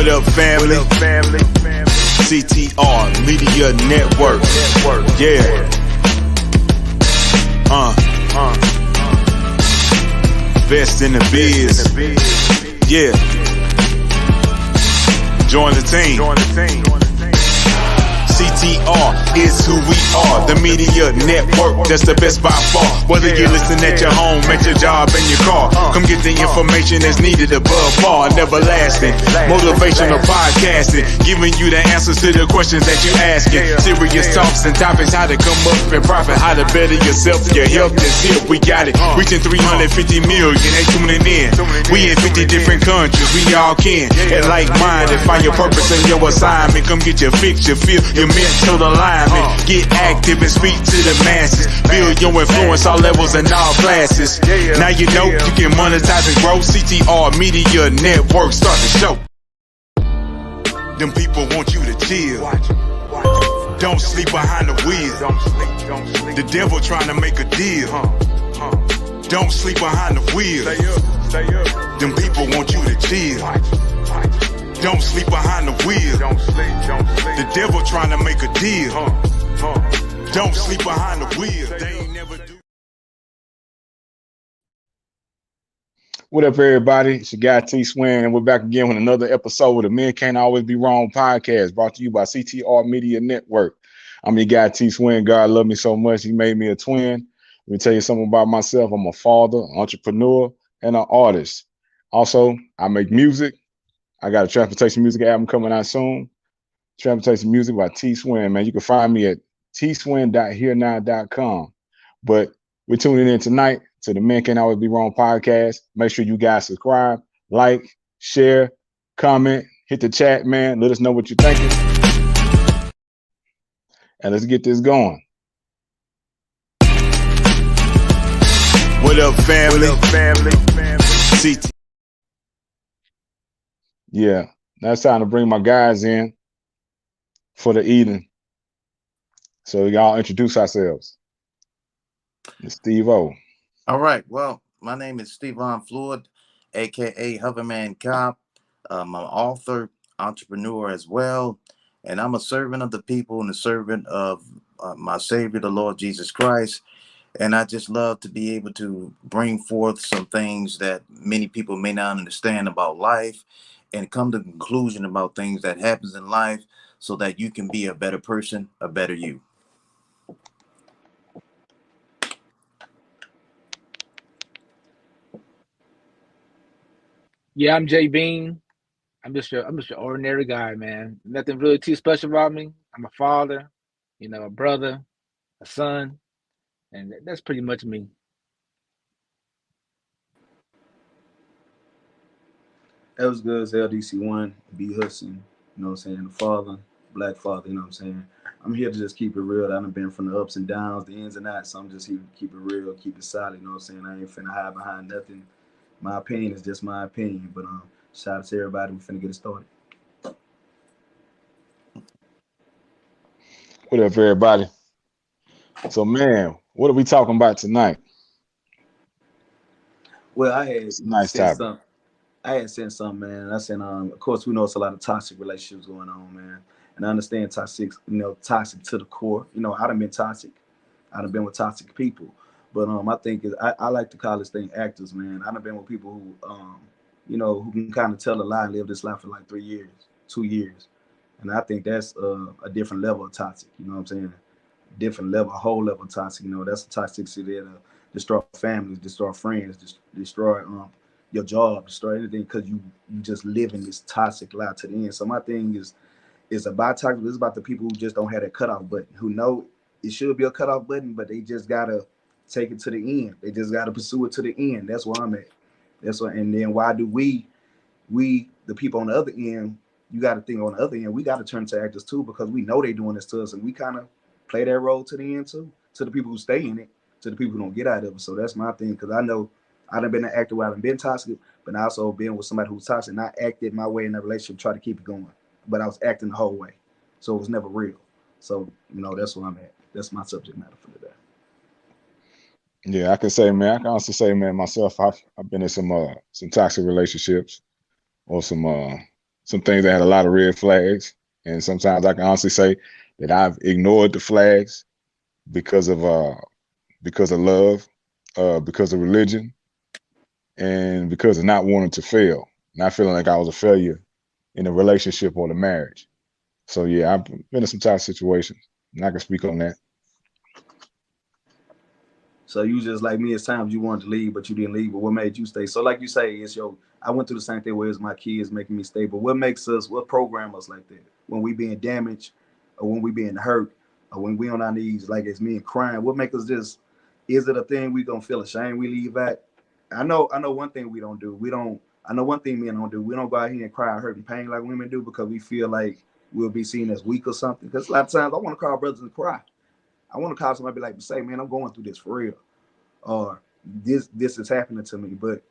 What up, family? CTR Media Network. Yeah. Best in the biz. Yeah. Join the team. CTR is who we are, the media network, that's the best by far. Whether you listen at your home, at your job, in your car, come get the information that's needed above par. Never lasting, motivational podcasting, giving you the answers to the questions that you asking. Serious talks and topics, how to come up and profit, how to better yourself. Your health is here, we got it. Reaching 350 million, they tuning in. We in 50 different countries, we all can. And like-minded, find your purpose and your assignment. Come get your fix, your feel, your mental alignment. Get active and speak to the masses. Build your influence all levels and all classes. Now you know you can monetize and grow. CTR Media Network, start the show. Them people want you to chill. Don't sleep behind the wheel. The devil trying to make a deal. Don't sleep behind the wheel. Them people want you to chill. Don't sleep behind the wheel. The devil trying to make a deal. Don't sleep behind the wheel. They ain't never do. What up, everybody? It's your guy T Swin, and we're back again with another episode of the Men Can't Always Be Wrong podcast, brought to you by CTR Media Network. I'm your guy T Swin. God love me so much, He made me a twin. Let me tell you something about myself. I'm a father, entrepreneur, and an artist. Also, I make music. I got a transportation music album coming out soon. Transportation Music by T Swin, man. You can find me at tswin.herenow.com. But we're tuning in tonight to the Men Can't Always Be Wrong podcast. Make sure you guys subscribe, like, share, comment, hit the chat, man. Let us know what you're thinking. And let's get this going. What up, family? CT. Yeah, now it's time to bring my guys in for the evening. So y'all introduce ourselves. It's Steve O. All right. Well, my name is Steven Floyd, aka Hoverman Cop. I'm an author, entrepreneur as well, and I'm a servant of the people and a servant of my Savior, the Lord Jesus Christ. And I just love to be able to bring forth some things that many people may not understand about life, and come to the conclusion about things that happens in life so that you can be a better person, a better you. Yeah, I'm Jay Bean. I'm just your ordinary guy, man. Nothing really too special about me. I'm a father, a brother, a son, and that's pretty much me. That was good as LDC1, B. Hudson, you know what I'm saying, the father, black father, you know what I'm saying. I'm here to just keep it real. I done been from the ups and downs, the ins and outs, so I'm just here to keep it real, keep it solid, you know what I'm saying. I ain't finna hide behind nothing. My opinion is just my opinion, but shout out to everybody. We finna get it started. What up, everybody? So, man, what are we talking about tonight? Well, I had nice sent something. I had sent something, man. I said, of course, we know it's a lot of toxic relationships going on, man. And I understand toxic, toxic to the core. I done been toxic. I done been with toxic people. But I think I like to call this thing actors, man. I done been with people who, who can kind of tell a lie and live this life for like 3 years, 2 years. And I think that's a different level of toxic, you know what I'm saying? Different level, a whole level of toxic. That's a toxicity that'll destroy families, destroy friends, destroy your job, destroy anything, because you just live in this toxic life to the end. So my thing is about toxic. It's about the people who just don't have that cutoff button, who know it should be a cutoff button, but they just gotta take it to the end. They just gotta pursue it to the end. That's where I'm at. That's what. And then why do we the people on the other end? You got to think on the other end. We got to turn to actors too, because we know they doing this to us, and we kind of play that role to the end too. To the people who stay in it, to the people who don't get out of it. So that's my thing, because I know I done been an actor where I've been toxic, but I also been with somebody who's toxic, and I acted my way in that relationship, try to keep it going. But I was acting the whole way. So it was never real. So, that's where I'm at. That's my subject matter for today. Yeah, I can say, man, I can also say, man, myself, I've been in some toxic relationships or some some things that had a lot of red flags. And sometimes I can honestly say that I've ignored the flags because of love, because of religion, and because of not wanting to fail, not feeling like I was a failure in a relationship or the marriage. So yeah, I've been in some tough situations, and I can speak on that. So you just like me, it's times you wanted to leave, but you didn't leave. But what made you stay? So like you say, it's I went through the same thing where it's my kids making me stay. But what program us like that? When we being damaged, or when we being hurt, or when we on our knees, like it's me and crying, what make us just, is it a thing we gonna feel ashamed we leave at? I know one thing we don't do. I know one thing men don't do. We don't go out here and cry hurt and pain like women do because we feel like we'll be seen as weak or something. Because a lot of times I want to call brothers and cry. I want to call somebody like, say, man, I'm going through this for real. Or this is happening to me, but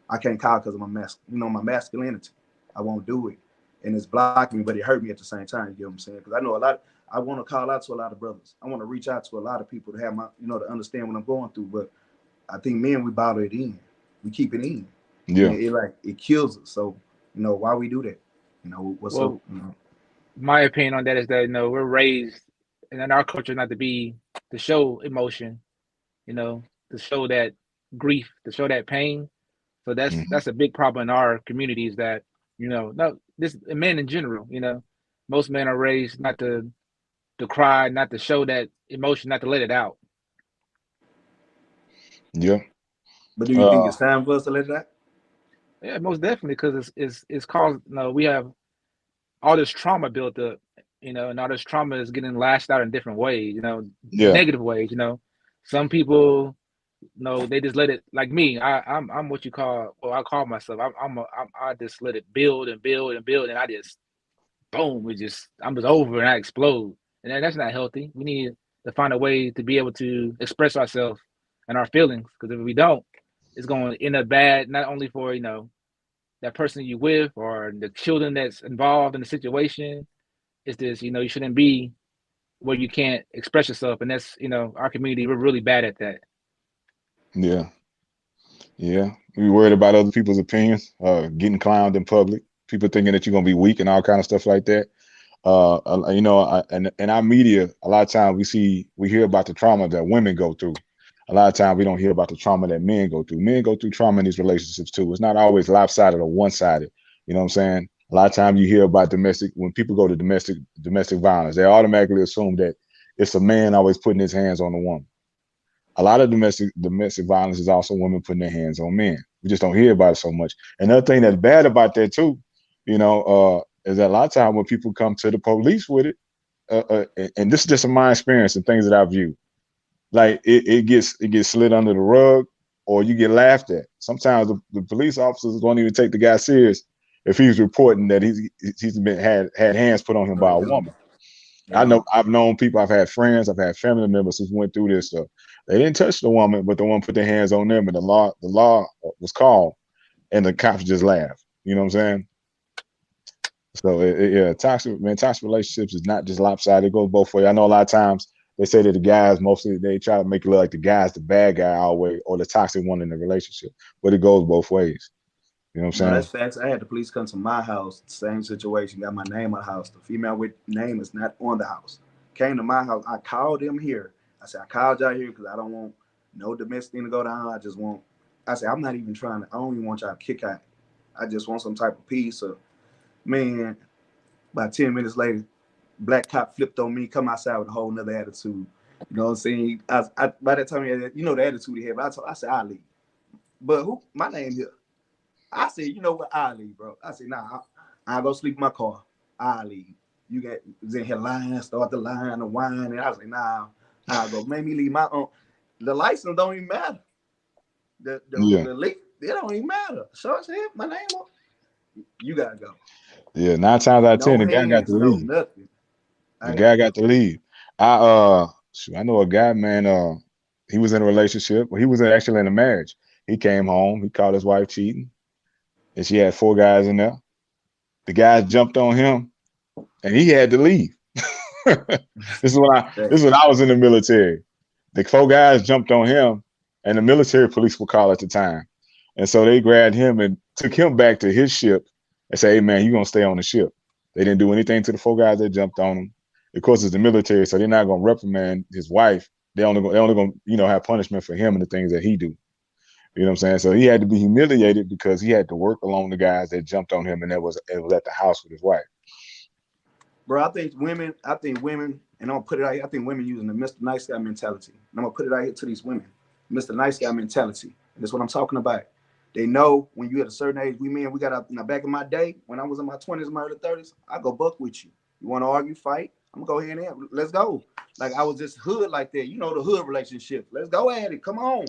I can't call because of my masculinity. I won't do it. And it's blocking me, but it hurt me at the same time. You know what I'm saying? Because I know I want to call out to a lot of brothers. I want to reach out to a lot of people to have to understand what I'm going through. But I think men, we bottle it in. We keep it in. Yeah. It kills us. So, why we do that? What's up? My opinion on that is that, we're raised and in our culture not to show emotion, to show that grief, to show that pain. So that's a big problem in our communities that, men in general, most men are raised not to cry, not to show that emotion, not to let it out. Yeah. But do you think it's time for us to let it out? Yeah, most definitely, because it's caused, we have all this trauma built up, and all this trauma is getting lashed out in different ways, negative ways, Some people, they just let it, like me. I'm what you call, well, I call myself. I just let it build and build and build, and I just, boom, I'm just over and I explode, and that's not healthy. We need to find a way to be able to express ourselves and our feelings, because if we don't, it's going to end up bad, not only for that person you with or the children that's involved in the situation. It's this, you shouldn't be where you can't express yourself, and that's our community, we're really bad at that. Yeah. We worried about other people's opinions, getting clowned in public, people thinking that you're gonna be weak and all kind of stuff like that. And in our media, a lot of times we hear about the trauma that women go through. A lot of times we don't hear about the trauma that men go through. Men go through trauma in these relationships too. It's not always lopsided or one-sided. You know what I'm saying? A lot of times you hear about when people go to domestic violence, they automatically assume that it's a man always putting his hands on a woman. A lot of domestic violence is also women putting their hands on men. We just don't hear about it so much. Another thing that's bad about that too, is that a lot of times when people come to the police with it, and this is just my experience and things that I've viewed, like it gets slid under the rug, or you get laughed at. Sometimes the police officers won't even take the guy serious if he's reporting that he's been had hands put on him by a woman. Yeah. I've known people, I've had friends, I've had family members who went through this stuff. They didn't touch the woman, but the one put their hands on them, and the law was called, and the cops just laughed. You know what I'm saying? So toxic relationships is not just lopsided; it goes both ways. I know a lot of times they say that the guys, mostly they try to make it look like the guy's the bad guy always, or the toxic one in the relationship, but it goes both ways. You know what I'm saying? No, that's facts. I had the police come to my house, same situation, got my name on the house. The female with name is not on the house. Came to my house. I called them here. I said, I called y'all here because I don't want no domestic thing to go down. I said, I'm not even trying to, I don't even want y'all to kick out. I just want some type of peace. So, man, about 10 minutes later, black cop flipped on me, come outside with a whole nother attitude. You know what I'm saying? By that time, the attitude he had, but I said, I'll leave. But my name here. I said, you know what? I'll leave, bro. I said, nah, I'll go sleep in my car. I'll leave. You was in here lying, start the line and whine. And I was like, nah, I'll go. Made me leave my own. The license don't even matter. The leak, it don't even matter. So I said, my name on. You gotta go. Yeah, 9 times out of 10, the guy got to leave. Nothing. The guy got to leave. I know a guy, man. He was in a relationship. Well, he was actually in a marriage. He came home. He caught his wife cheating, and she had 4 guys in there. The guys jumped on him, and he had to leave. This is when I was in the military. The 4 guys jumped on him, and the military police were called at the time, and so they grabbed him and took him back to his ship They say, hey man, you're gonna stay on the ship. They didn't do anything to the 4 guys that jumped on him. Of course, it's the military, so they're not gonna reprimand his wife. They only gonna have punishment for him and the things that he do. You know what I'm saying? So he had to be humiliated because he had to work along the guys that jumped on him, and it was at the house with his wife. Bro, I think women, and I'm gonna put it out here, I think women using the Mr. Nice Guy mentality. And I'm gonna put it out here to these women. Mr. Nice Guy mentality. And that's what I'm talking about. They know when you at a certain age, we got up back in my day, when I was in my 20s, my early 30s, I go buck with you. You want to argue, fight? I'm gonna go ahead and let's go. Like I was just hood like that, the hood relationship. Let's go at it. Come on.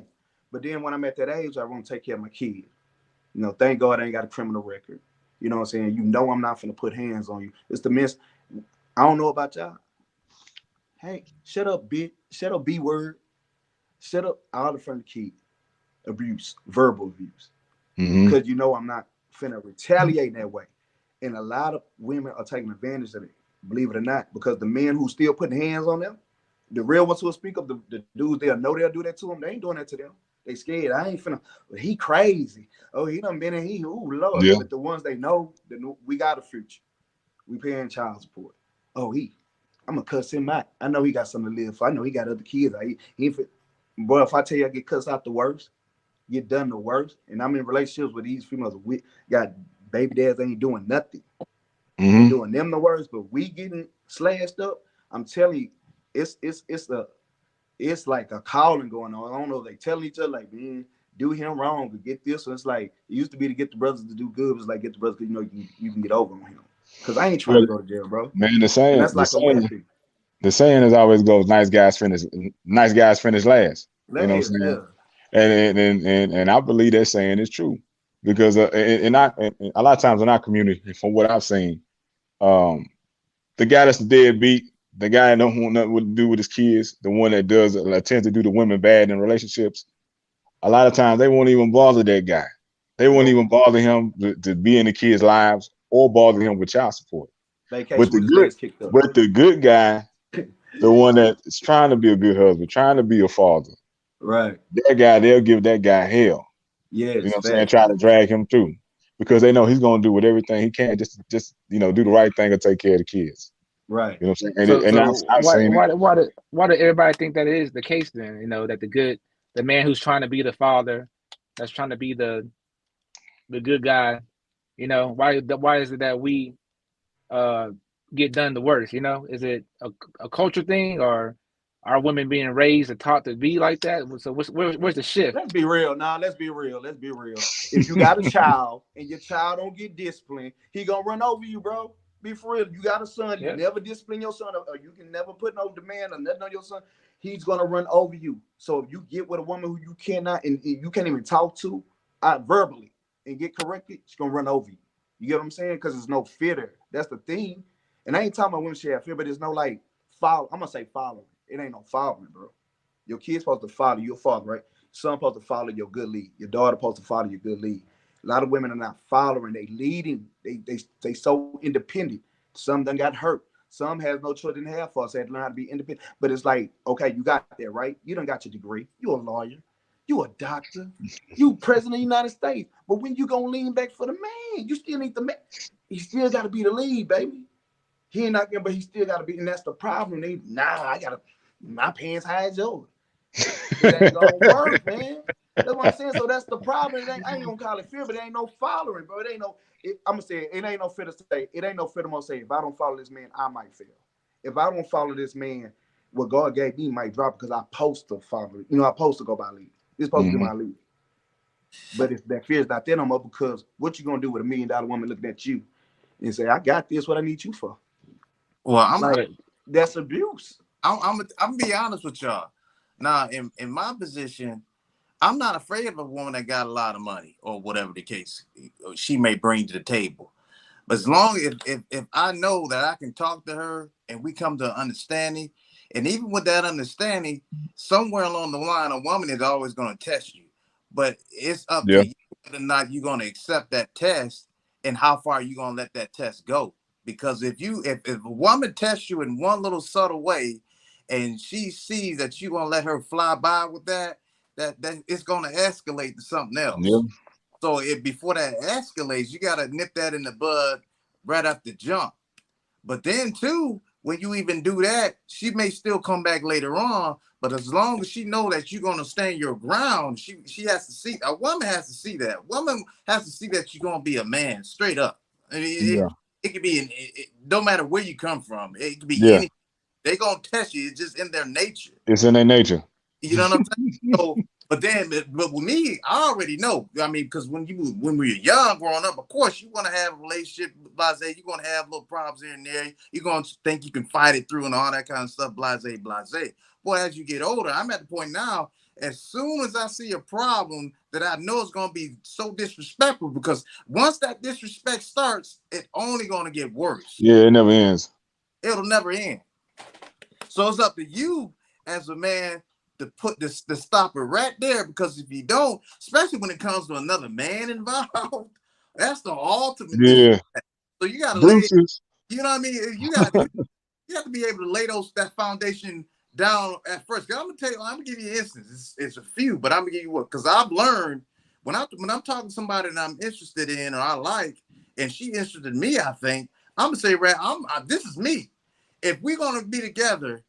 But then when I'm at that age, I want to take care of my kid. Thank God I ain't got a criminal record. You know what I'm saying? I'm not finna put hands on you. It's the miss. I don't know about y'all. Hey, shut up, bitch. Shut up, B word. Shut up, all in front of the kid. Abuse, verbal abuse. Because I'm not finna retaliate that way. And a lot of women are taking advantage of it, believe it or not, because the men who still putting hands on them, the real ones who will speak up, the dudes they'll know they'll do that to them, they ain't doing that to them. They scared. I ain't finna, he crazy. Oh, he done been in, ooh, Lord. Yeah. But the ones they know, we got a future. We paying child support. Oh, I'm gonna cuss him out. I know he got something to live for. I know he got other kids. Boy, if I tell you I get cussed out the worst, get done the worst, and I'm in relationships with these females, we got baby dads ain't doing nothing. Doing them the worst, but we getting slashed up. I'm telling you, it's like a calling going on. I don't know if they telling each other like, man, do him wrong, but get this. So it's like it used to be to get the brothers to do good. It's like get the brothers because you can get over on him. Because I ain't trying to go to jail, bro. Man, the saying is always goes, nice guys finish last. You know what I'm saying? Yeah. And I believe that saying is true. Because a lot of times in our community, from what I've seen, the guy that's the deadbeat, the guy that don't want nothing to do with his kids, the one that tends to do the women bad in relationships, a lot of times they won't even bother that guy. They won't even bother him to be in the kids' lives or bother him with child support. But the good guy, the one that is trying to be a good husband, trying to be a father, right? That guy, they'll give that guy hell. Yes, you know what I'm saying? Try to drag him through because they know he's gonna do with everything he can just do the right thing and take care of the kids. Right. You know what I'm saying? Why do everybody think that is the case then? That the man who's trying to be the father, that's trying to be the good guy, why is it that we get done the worst? Is it a culture thing, or are women being raised and taught to be like that? So where's the shift? Let's be real. Let's be real. If you got a child and your child don't get disciplined, he gonna run over you, bro. Be for real. You got a son, you never discipline your son, or you can never put no demand or nothing on your son. He's gonna run over you. So if you get with a woman who you cannot and you can't even talk to verbally and get corrected, she's gonna run over you. You get what I'm saying? Because there's no fear there. That's the thing. And I ain't talking about women should have fear, but there's no follow. I'm gonna say following. It ain't no following, bro. Your kid's supposed to follow your father, right? Son supposed to follow your good lead. Your daughter supposed to follow your good lead. A lot of women are not following. They leading. They so independent. Some done got hurt. Some has no children to have for us. They had to learn how to be independent. But it's like, okay, you got that, right? You done got your degree. You a lawyer. You a doctor. You president of the United States. But when you gonna lean back for the man, you still need the man. He still got to be the lead, baby. He ain't not gonna, but he still got to be, and that's the problem. My pants high as yours. It ain't gonna work, man. That's what I'm saying. So that's the problem. I ain't gonna call it fear, but it ain't no following, bro. I'm gonna say it ain't no fear to say. It ain't no fear to say if I don't follow this man, I might fail. If I don't follow this man, what God gave me might drop because I'm supposed to follow it. I'm supposed to go by lead. It's supposed to be my lead. But if that fear is not there no more, because what you gonna do with $1 million woman looking at you and say, I got this, what I need you for? Well, that's abuse. I'm gonna be honest with y'all. Now, in my position, I'm not afraid of a woman that got a lot of money or whatever the case she may bring to the table. But as long as if I know that I can talk to her and we come to an understanding, and even with that understanding, somewhere along the line, a woman is always going to test you. But it's up to you whether or not you're going to accept that test and how far you're going to let that test go. Because if a woman tests you in one little subtle way and she sees that you're going to let her fly by with that it's going to escalate to something else. Yeah. So before that escalates, you gotta nip that in the bud right off the jump. But then too, when you even do that, she may still come back later on. But as long as she know that you're gonna stand your ground, she has to see. A woman has to see that. Woman has to see that you're gonna be a man, straight up. I mean, it could be no matter where you come from. It could be any. They gonna test you. It's just in their nature. It's in their nature. You know what I'm saying? So, but with me, I already know. I mean, because when we were young, growing up, of course, you want to have a relationship, blase. You're gonna have little problems here and there. You're gonna think you can fight it through and all that kind of stuff, blase. Boy, as you get older, I'm at the point now. As soon as I see a problem that I know is gonna be so disrespectful, because once that disrespect starts, it's only gonna get worse. Yeah, it never ends. It'll never end. So it's up to you as a man to put this to stop it right there, because if you don't, especially when it comes to another man involved, that's the ultimate. Yeah. So you gotta you know what I mean? You have to be able to lay that foundation down at first. I'm gonna tell you, I'm gonna give you an instance. It's a few, but I'm gonna give you one, because I've learned when I'm talking to somebody that I'm interested in or I like, and she interested in me, I think I'm gonna say, this is me. If we're gonna be together,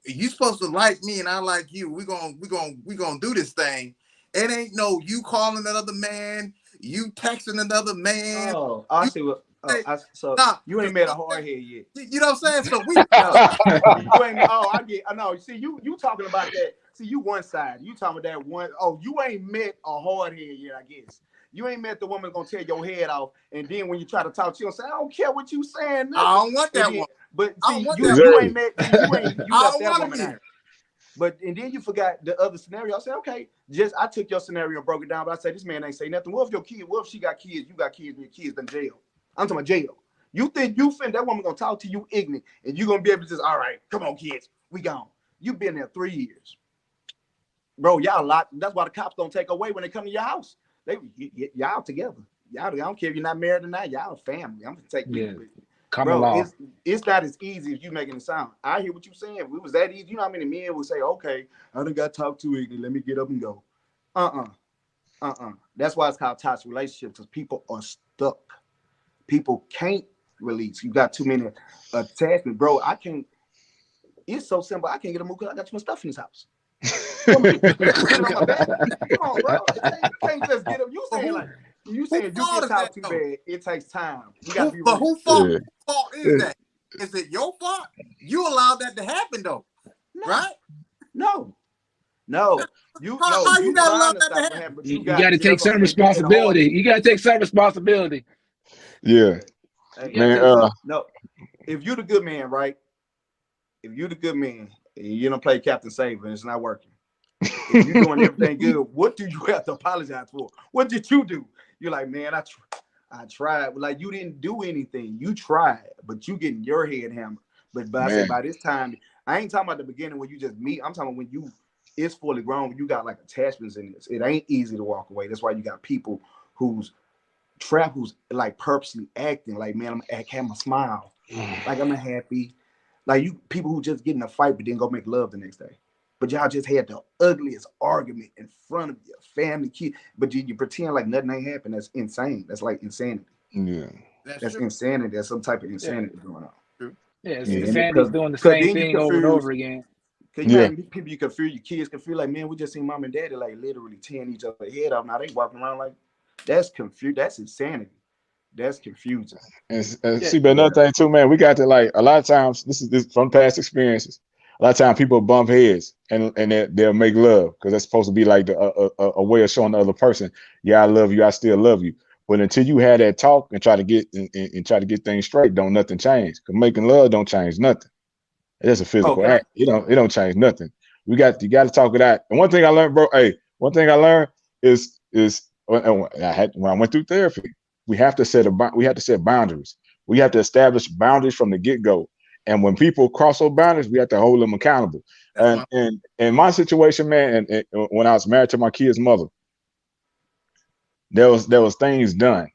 you supposed to like me and I like you. We're gonna do this thing. It ain't no you calling another man, you texting another man. Oh, I see what. You ain't made a hard head yet. You know what I'm saying? So we you ain't. Oh, I know. See, you talking about that. See, you one side. You talking about that one. Oh, you ain't met a hard head yet, I guess. You ain't met the woman gonna tear your head off, and then when you try to talk, she'll say, "I don't care what you saying." I don't want that one. But see, you ain't met. You left that woman out. But and then you forgot the other scenario. I said, okay, I took your scenario and broke it down. But I said, this man ain't say nothing. What if your kid? What if she got kids? You got kids, and your kids in jail. I'm talking about jail. You think that woman gonna talk to you ignorant, and you gonna be able to just, all right, come on, kids, we gone. You been there 3 years, bro. Y'all locked. That's why the cops don't take away when they come to your house. Y'all together. Y'all, I don't care if you're not married or not. Y'all family. I'm gonna take you with you. Bro, it's not as easy as you making it sound. I hear what you're saying. If it was that easy, you know how many men would say, okay, I done got talked to ignorant. Let me get up and go. That's why it's called toxic relationships, because people are stuck. People can't release. You got too many attachments. Bro, I can't. It's so simple. I can't get a move because I got too much stuff in this house. Come on, bro. Can't just get up. You saying you get talked too bad. It takes time. You gotta be real. But whose fault is that? Is it your fault? You allowed that to happen though, right? No. How you gotta allow that to happen? You got to take some responsibility. You got to take some responsibility. Yeah, man. No, if you're the good man, right? If you're the good man, and you don't play Captain Save and it's not working. If you're doing everything good, what do you have to apologize for? What did you do? You're like, man, I tried. Like, you didn't do anything. You tried, but you getting your head hammered. But I said by this time, I ain't talking about the beginning when you just meet. I'm talking about when it's fully grown. You got like attachments in this. It ain't easy to walk away. That's why you got people who's like purposely acting like, man, I'm gonna have my smile, like I'm happy. Like people who just get in a fight but then go make love the next day. But y'all just had the ugliest argument in front of your family, kid. But you pretend like nothing ain't happened. That's insane. That's like insanity. Yeah, that's insanity. There's some type of insanity going on. True. Yeah, it's insanity doing the same thing over and over again. People you can feel, your kids can feel like, man, we just seen mom and daddy like literally tearing each other's head off. Now they walking around like that's confused. That's insanity. That's confusing. And see, but another thing too, man, we got to like a lot of times. This is from past experiences. A lot of times people bump heads and they'll make love because that's supposed to be like a way of showing the other person, yeah, I love you, I still love you. But until you have that talk and try to get things straight, don't nothing change. Because making love don't change nothing. It's a physical act. It don't change nothing. You got to talk it out. And one thing I learned, bro. One thing I learned is when I went through therapy, we have to set boundaries. We have to establish boundaries from the get-go. And when people cross those boundaries, we have to hold them accountable. And in my situation, man, and when I was married to my kid's mother, there was things done,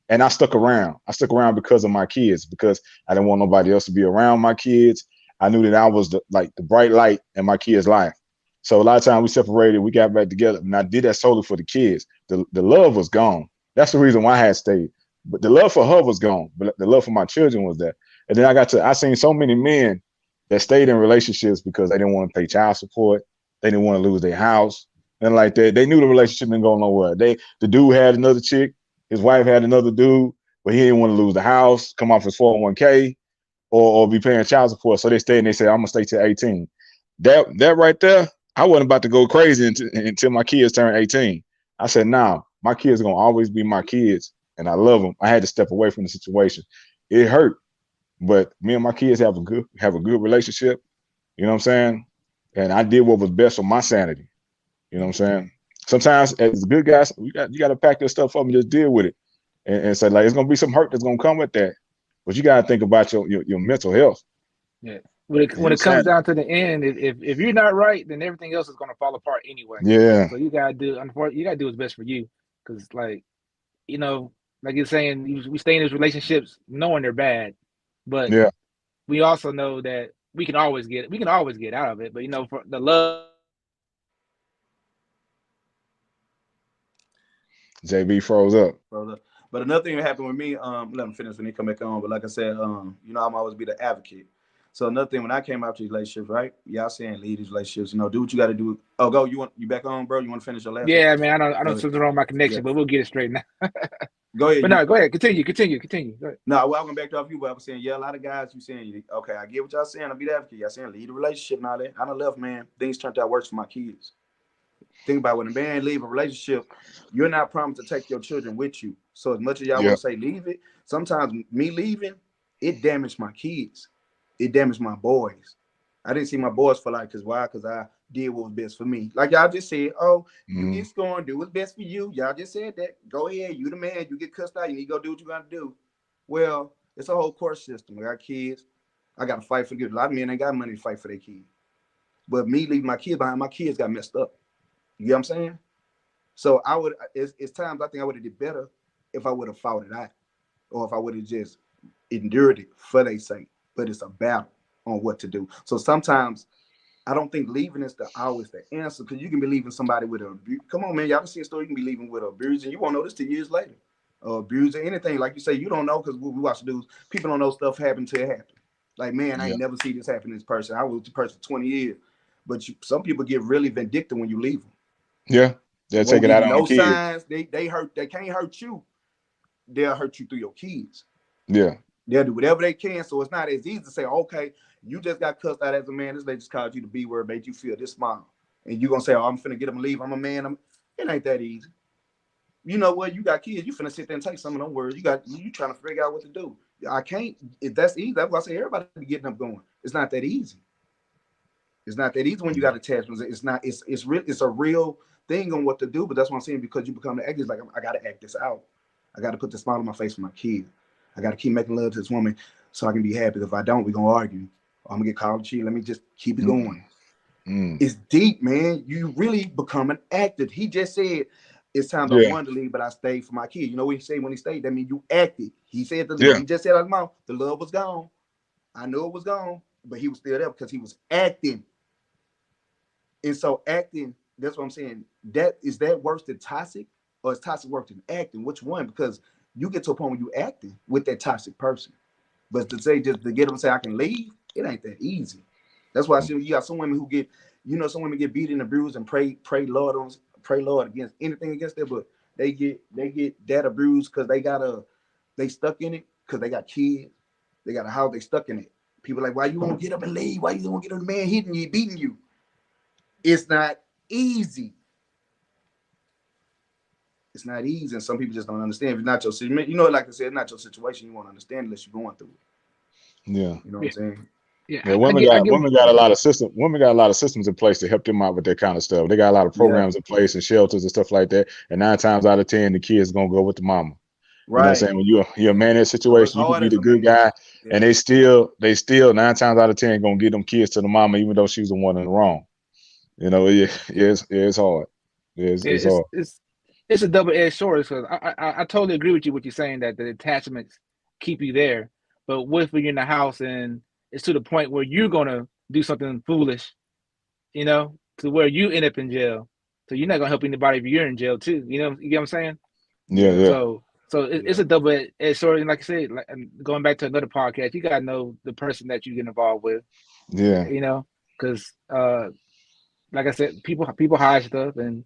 and I stuck around. I stuck around because of my kids, because I didn't want nobody else to be around my kids. I knew that I was the bright light in my kids' life. So a lot of times we separated, we got back together, and I did that solely for the kids. The love was gone. That's the reason why I had stayed. But the love for her was gone. But the love for my children was there. And then I seen so many men that stayed in relationships because they didn't want to pay child support. They didn't want to lose their house. And like that, they knew the relationship didn't go nowhere. The dude had another chick, his wife had another dude, but he didn't want to lose the house, come off his 401k, or be paying child support. So they stayed and they said, I'm gonna stay till 18. That right there, I wasn't about to go crazy until my kids turned 18. I said, nah, my kids are gonna always be my kids, and I love them. I had to step away from the situation. It hurt, but me and my kids have a good relationship. You know what I'm saying? And I did what was best for my sanity. You know what I'm saying? Sometimes as good guys, you got to pack this stuff up and just deal with it, and say like it's gonna be some hurt that's gonna come with that, but you got to think about your mental health. Yeah. When it comes down to the end, if you're not right, then everything else is gonna fall apart anyway. Yeah. So you gotta do what's best for you, because like you're saying, we stay in these relationships knowing they're bad, but yeah, we also know that we can always get out of it. But for the love. JB froze up. But another thing that happened with me, let him finish when he come back on. But like I said, I'm always be the advocate. So another thing, when I came out to these relationships, right? Y'all saying lead these relationships, do what you got to do. Oh, go. You back on, bro? You want to finish your last? Yeah, man. I don't something wrong with my connection, but we'll get it straight now. Go ahead. But no, go ahead. Continue. Go ahead. No, well, I'm going to back off you, but I was saying, a lot of guys, you saying, okay, I get what y'all saying. I'll be the advocate. Y'all saying lead a relationship and all that. I done left, man. Things turned out worse for my kids. Think about when a man leave a relationship, you're not promised to take your children with you. So as much as y'all want to say leave it, sometimes me leaving, it damaged my kids. It damaged my boys. I didn't see my boys for life. Because why? Because I did what was best for me. Like y'all just said, you get scorned, do what's best for you. Y'all just said that. Go ahead. You the man. You get cussed out. You need to go do what you got to do. Well, it's a whole court system. I got kids. I got to fight for them. A lot of men ain't got money to fight for their kids. But me leaving my kids behind, my kids got messed up. You know what I'm saying? So it's times I think I would have did better if I would have fought it out, or if I would have just endured it for their sake. But it's a battle on what to do. So sometimes I don't think leaving is always the answer, because you can be leaving somebody with abuse. Come on, man, y'all can see a story. You can be leaving with abuse, and you won't know this 2 years later. Abuse or anything, like you say, you don't know, because we watch the news. People don't know stuff happened till it happened. Like, man, I ain't never see this happen to this person. I was with the person for 20 years. But some people get really vindictive when you leave them. Yeah, they'll take it out on kids. Signs, they hurt. They can't hurt you. They'll hurt you through your kids. Yeah, they'll do whatever they can. So it's not as easy to say, okay, you just got cussed out as a man. This lady just called you the B word, made you feel this small, and you gonna say, oh, I'm finna get them to leave. I'm a man. It ain't that easy. You know what? You got kids. You finna sit there and take some of them words. You trying to figure out what to do. I can't. If that's easy, that's why I say everybody be getting up going. It's not that easy. It's not that easy when you got attachments. It's not. It's real. It's a real thing on what to do, but that's what I'm saying, because you become the actor. It's like, I got to act this out. I got to put the smile on my face for my kid. I got to keep making love to this woman so I can be happy. If I don't, we're going to argue. I'm going to get called cheating. Let me just keep it going. It's deep, man. You really become an actor. He just said, it's time I wanted to leave, but I stayed for my kid. You know what he said when he stayed? That means you acted. He said, he just said out of his mouth, the love was gone. I knew it was gone, but he was still there because he was acting. And so acting, that's what I'm saying. Is that worse than toxic, or is toxic worse than acting? Which one? Because you get to a point where you acting with that toxic person. But to say, just to get them to say I can leave, it ain't that easy. That's why I see you got some women who get, some women get beaten and abused and pray Lord against anything against them, but they get that abused because they stuck in it because they got kids, they got a house, they stuck in it. People like, why you won't get up and leave? Why you won't get up? The man hitting you, beating you. It's not easy. It's not easy, and some people just don't understand. If it's not your situation, like I said, it's not your situation. You won't understand unless you're going through it. Yeah, you know what I'm saying. Yeah, women got a lot of systems. Women got a lot of systems in place to help them out with that kind of stuff. They got a lot of programs in place and shelters and stuff like that. And 9 times out of 10, the kids gonna go with the mama. Right. You know what I'm saying? When you're a man in that situation, you can be the good guy, and they still 9 times out of 10 gonna get them kids to the mama, even though she's the one in the wrong. It's hard. It's hard. It's a double-edged sword. Because I totally agree with you what you're saying, that the attachments keep you there. But what if you're in the house and it's to the point where you're gonna do something foolish, to where you end up in jail? So you're not gonna help anybody if you're in jail too. You get what I'm saying? Yeah. So it's a double-edged sword. And like I said, like, going back to another podcast, you gotta know the person that you get involved with. Yeah. You know, because like I said, people hide stuff, and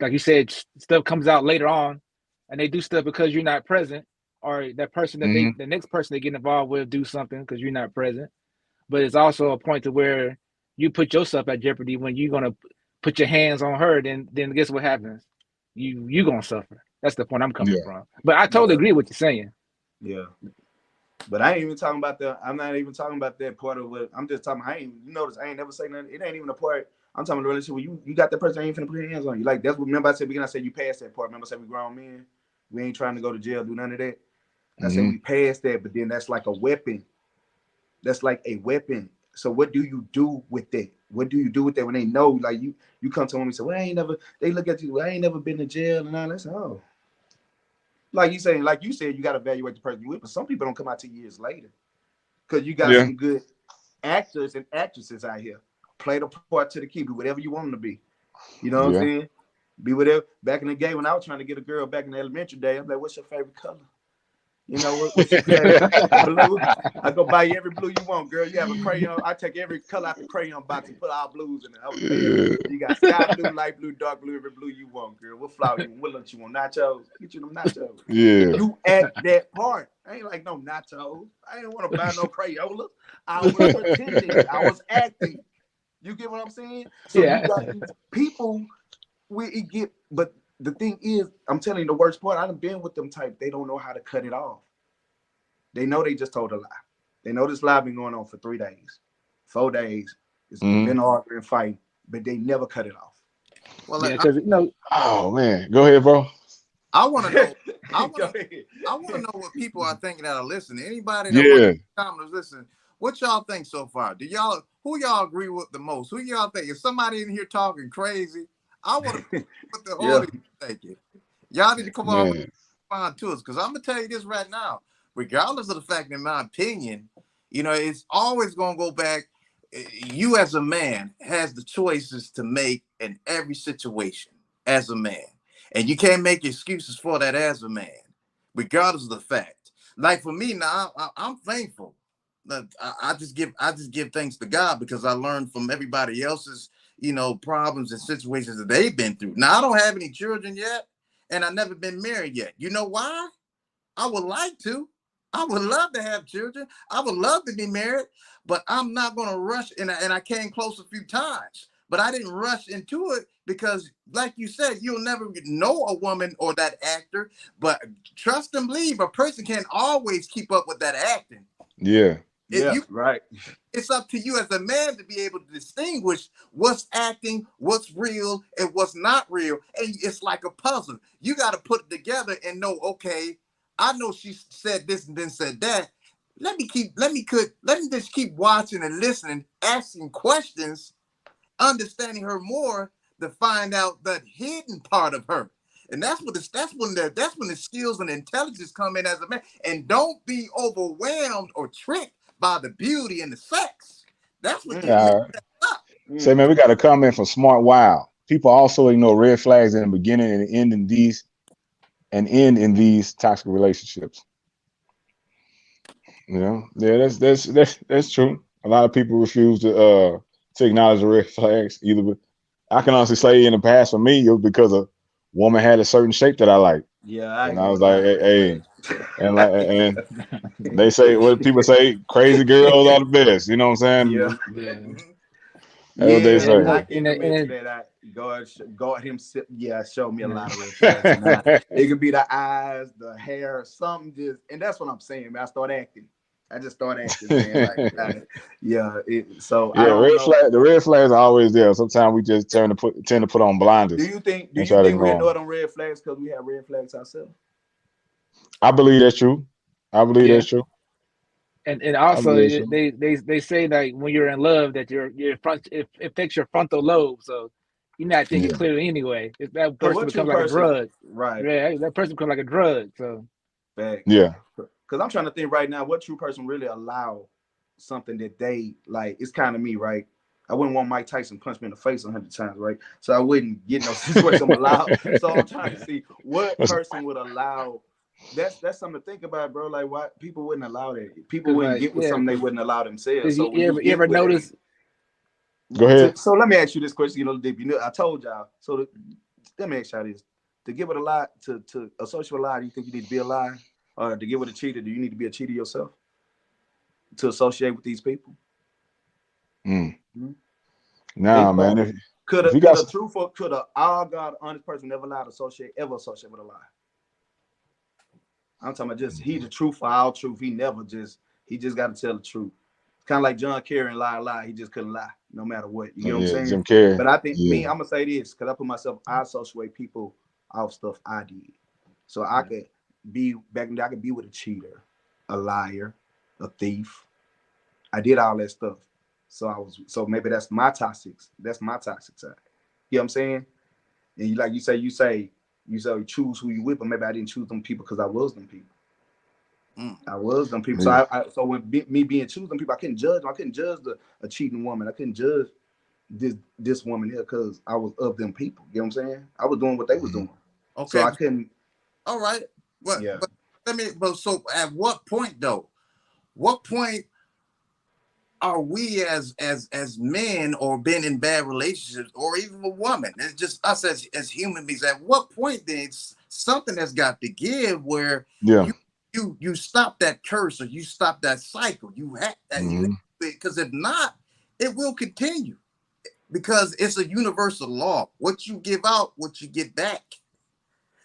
like you said, stuff comes out later on, and they do stuff because you're not present, or that person that the next person they get involved with do something because you're not present. But it's also a point to where you put yourself at jeopardy when you're gonna put your hands on her. Then guess what happens? You gonna suffer. That's the point I'm coming from. But I totally agree with what you're saying. Yeah. But I ain't even talking about I'm not even talking about that part of what I'm just talking. You notice I ain't never say nothing. It ain't even a part. I'm talking about the relationship where you got that person, I ain't finna put your hands on you. Like that's what, remember I said beginning, I said you passed that part. Remember I said we grown men. We ain't trying to go to jail, do none of that. I said we passed that, but then that's like a weapon. That's like a weapon. So what do you do with that? What do you do with that when they know, like you come to them and say, well, they look at you, well, I ain't never been to jail and all that. Oh. Like you said, you got to evaluate the person you with, but some people don't come out 2 years later. Because you got some good actors and actresses out here. Play the part to the key, be whatever you want them to be. You know what I'm saying? Be whatever. Back in the day when I was trying to get a girl back in the elementary day, I'm like, what's your favorite color? You know, what's your favorite blue? I go buy you every blue you want, girl. You have a crayon. I take every color out the crayon box and put all blues in it. You got sky blue, light blue, dark blue, every blue you want, girl. What flower you want? What lunch you want? Nachos? Get you them nachos. Yeah. You act that part. I ain't like no nachos. I didn't want to buy no Crayolas. I was pretending. I was acting. You get what I'm saying? So you got these people but the thing is, I'm telling you the worst part, I done been with them type, they don't know how to cut it off. They know they just told a lie. They know this lie been going on for 3 days, 4 days. It's been arguing, fighting, but they never cut it off. Well, because oh man, go ahead, bro. I want to know. I want to know what people are thinking that are listening. Anybody that wants to comment is listening. What y'all think so far? Who y'all agree with the most? Who y'all think? Is somebody in here talking crazy? I want to know what the audience thinking. Y'all need to come on and respond to us, because I'm gonna tell you this right now. Regardless of the fact, in my opinion, it's always gonna go back. You as a man has the choices to make in every situation as a man, and you can't make excuses for that as a man, regardless of the fact. Like for me now, I'm thankful. I just give thanks to God, because I learned from everybody else's problems and situations that they've been through. Now I don't have any children yet, and I've never been married yet. You know why? I would like to. I would love to have children. I would love to be married, but I'm not going to rush. And I came close a few times, but I didn't rush into it because, like you said, you'll never know a woman or that actor. But trust and believe, a person can't always keep up with that acting. Yeah. Right. It's up to you as a man to be able to distinguish what's acting, what's real, and what's not real. And it's like a puzzle. You got to put it together and know, okay, I know she said this and then said that. Let me just keep watching and listening, asking questions, understanding her more to find out the hidden part of her. And that's when the skills and intelligence come in as a man. And don't be overwhelmed or tricked by the beauty and the sex. That's what Say, man, we got a comment from Smart Wow. People also ignore red flags in the beginning and end in these toxic relationships. That's true. A lot of people refuse to acknowledge the red flags. I can honestly say in the past for me, it was because a woman had a certain shape that I liked. Yeah, and I was like, hey, and they say what people say, crazy girls are the best. You know what I'm saying? Yeah. That's what they say. I can admit that God himself, showed me a lot of red flags. It could be the eyes, the hair, something and that's what I'm saying, man. I just start acting, man. The red flags are always there. Sometimes we just tend to put on blinders. Do you think we ignore them red flags because we have red flags ourselves? I believe that's true. That's true. And also they say that when you're in love that it affects your frontal lobe, so you're not thinking clearly anyway. If that person becomes like a drug, right? Yeah, that person becomes like a drug. So yeah. Because I'm trying to think right now, what true person really allow something that they like? It's kind of me, right? I wouldn't want Mike Tyson punch me in the face 100 times, right? So I wouldn't get no situation I'm allowed. So I'm trying to see what person would allow. That's something to think about, bro. Like, why people wouldn't allow that? People wouldn't get with something they wouldn't allow themselves. So you ever notice? Go ahead. So let me ask you this question. You know, deep. You know, I told y'all. So let me ask y'all this: to give it a lie, to associate with a lie, do you think you need to be a lie, or to give it a cheater? Do you need to be a cheater yourself to associate with these people? Nah, man. Could a all God honest person never lie to associate with a lie? I'm talking about just he's the truth for all truth. He just got to tell the truth. It's kind of like John Kerry and lie. He just couldn't lie no matter what. You know what I'm saying? Jim Carrey. But I think me, I'm gonna say this because I put myself, I associate people off stuff I did. So I could be back in the day, I could be with a cheater, a liar, a thief. I did all that stuff. So maybe that's my toxic side. You know what I'm saying? And you say choose who you with, but maybe I didn't choose them people because I was them people. I was them people. So so when me being choosing people, I couldn't judge them. I couldn't judge a cheating woman. I couldn't judge this woman here because I was of them people. You know what I'm saying? I was doing what they was doing. Okay. So I couldn't. All right. But so at what point though? What point are we as men or been in bad relationships or even a woman? It's just us as human beings. At what point then something has got to give where you stop that curse or you stop that cycle. You have because if not, it will continue because it's a universal law. What you give out, what you get back.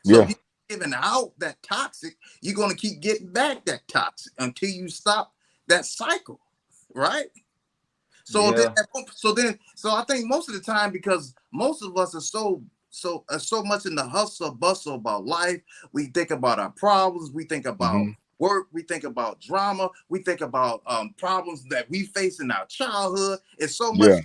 So if you're giving out that toxic, you're going to keep getting back that toxic until you stop that cycle. Right. So so I think most of the time, because most of us are so much in the hustle bustle about life, we think about our problems, we think about work, we think about drama, we think about problems that we face in our childhood. It's so much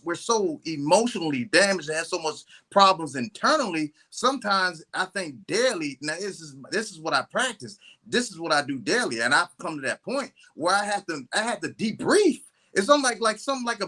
we're so emotionally damaged and have so much problems internally. Sometimes I think daily, now this is what I practice. This is what I do daily. And I've come to that point where I have to debrief. It's something like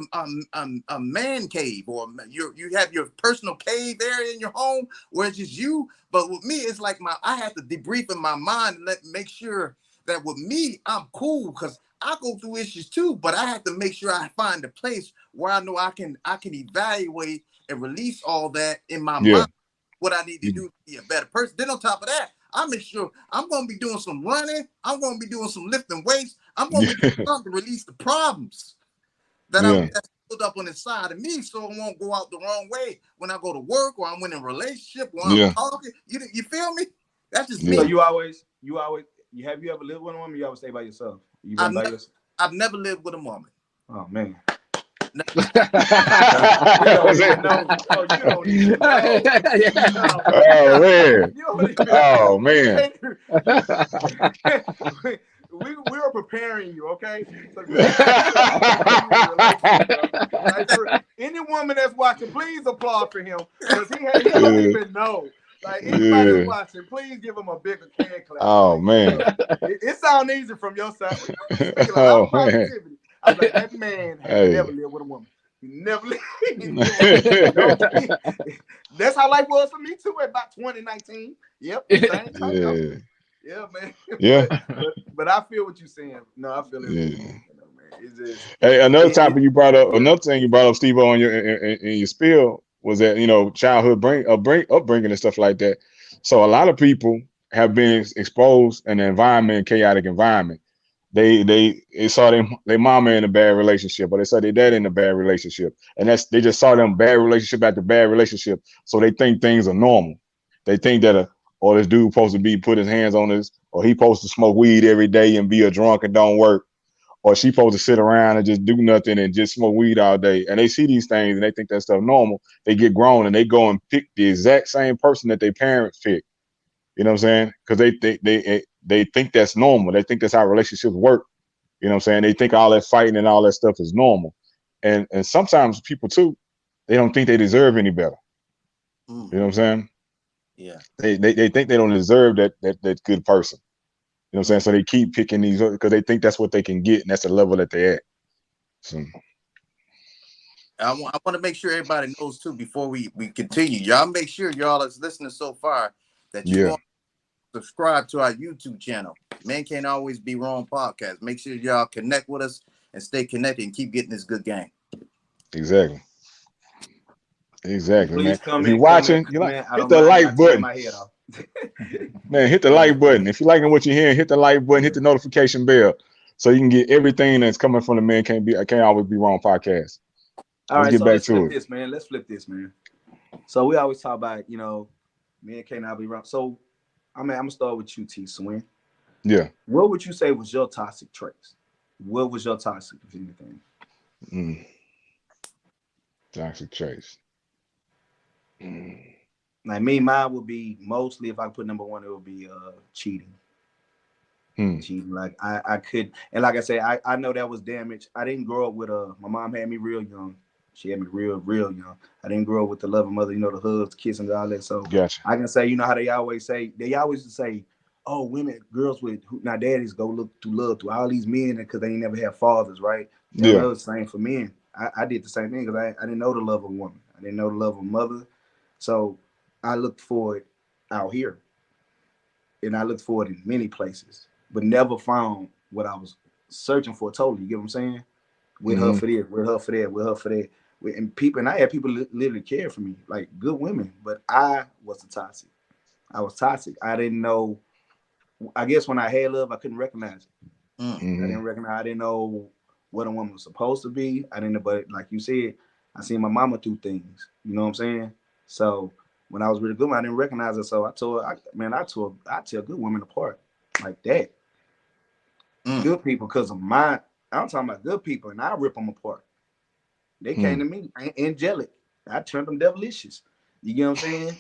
a man cave, or you have your personal cave area in your home where it's just you. But with me, it's like I have to debrief in my mind and make sure that with me, I'm cool because I go through issues too, but I have to make sure I find a place where I know I can evaluate and release all that in my mind, what I need to do to be a better person. Then on top of that, I make sure I'm going to be doing some running. I'm going to be doing some lifting weights. I'm going to be doing something to release the problems that that's built up on the side of me, so it won't go out the wrong way when I go to work or I'm in a relationship or I'm talking. You feel me? That's just me. So you have you ever lived with a woman? You always stay by yourself. I've never lived with a woman. Oh man. Oh man. We were preparing you, okay? So any woman that's watching, please applaud for him because he don't even know. Like anybody that's watching, please give him a bigger can clap. Oh man, it sounds easy from your side. Man. I was like, that man never lived with a woman. He never lived. That's how life was for me too at about 2019. Yep. Yeah, man. Yeah. but I feel what you're saying. No, I feel it. Yeah. You know, man. It's just, another topic you brought up, another thing you brought up, Steve, on in your spiel was that, childhood upbringing and stuff like that. So a lot of people have been exposed in an environment, chaotic environment. They saw their mama in a bad relationship, or they saw their dad in a bad relationship, and they just saw them bad relationship after bad relationship. So they think things are normal. They think that this dude supposed to be put his hands on this, or he supposed to smoke weed every day and be a drunk and don't work, or she supposed to sit around and just do nothing and just smoke weed all day. And they see these things and they think that stuff normal. They get grown and they go and pick the exact same person that their parents picked. You know what I'm saying? Because they think that's normal. They think that's how relationships work. You know what I'm saying? They think all that fighting and all that stuff is normal. And sometimes people too, they don't think they deserve any better. You know what I'm saying? Yeah. They think they don't deserve that good person. You know what I'm saying? So they keep picking these because they think that's what they can get and that's the level that they're at. So I want to make sure everybody knows too before we continue. Y'all make sure y'all that's listening so far that you go subscribe to our YouTube channel. Men Can't Always Be Wrong podcast. Make sure y'all connect with us and stay connected and keep getting this good game. Exactly. Exactly, Please man. If you're watching, you like hit the like button. Man, hit the like button. If you're liking what you're hearing, hit the like button, hit the notification bell, so you can get everything that's coming from the Can't Always Be Wrong podcast. All right, so let's flip this, man. Let's flip this, man. So we always talk about, you know, men can't always be wrong. So I'm gonna start with you, T Swin. Yeah. What would you say was your toxic traits? What was your toxic, if anything? Toxic traits. Like me, mine would be mostly, if I put number one, it would be cheating. Cheating. Like I could, and like I say, I know that was damage. I didn't grow up with my mom had me real young. She had me real young. I didn't grow up with the loving mother, you know, the hugs, kissing, and all that. So I can say, you know how they always say, oh, women, girls with now daddies go look to love to all these men because they ain't never had fathers, right? Yeah. That was the same for men. I did the same thing because I didn't know the love of a woman. I didn't know the love of a mother. So I looked for it out here. And I looked for it in many places, but never found what I was searching for totally. You get what I'm saying? With her for this, with her for that, with her for that. And I had people literally care for me, like good women, but I was toxic. I was toxic. I didn't know. I guess when I had love, I couldn't recognize it. I didn't recognize. I didn't know what a woman was supposed to be. I didn't know, but like you said, I seen my mama do things. You know what I'm saying? So when I was really good, I didn't recognize her. So I told her, I tell good women apart like that. Good people, because of I'm talking about good people, and I rip them apart. They came to me angelic. I turned them devilicious. You get what I'm saying?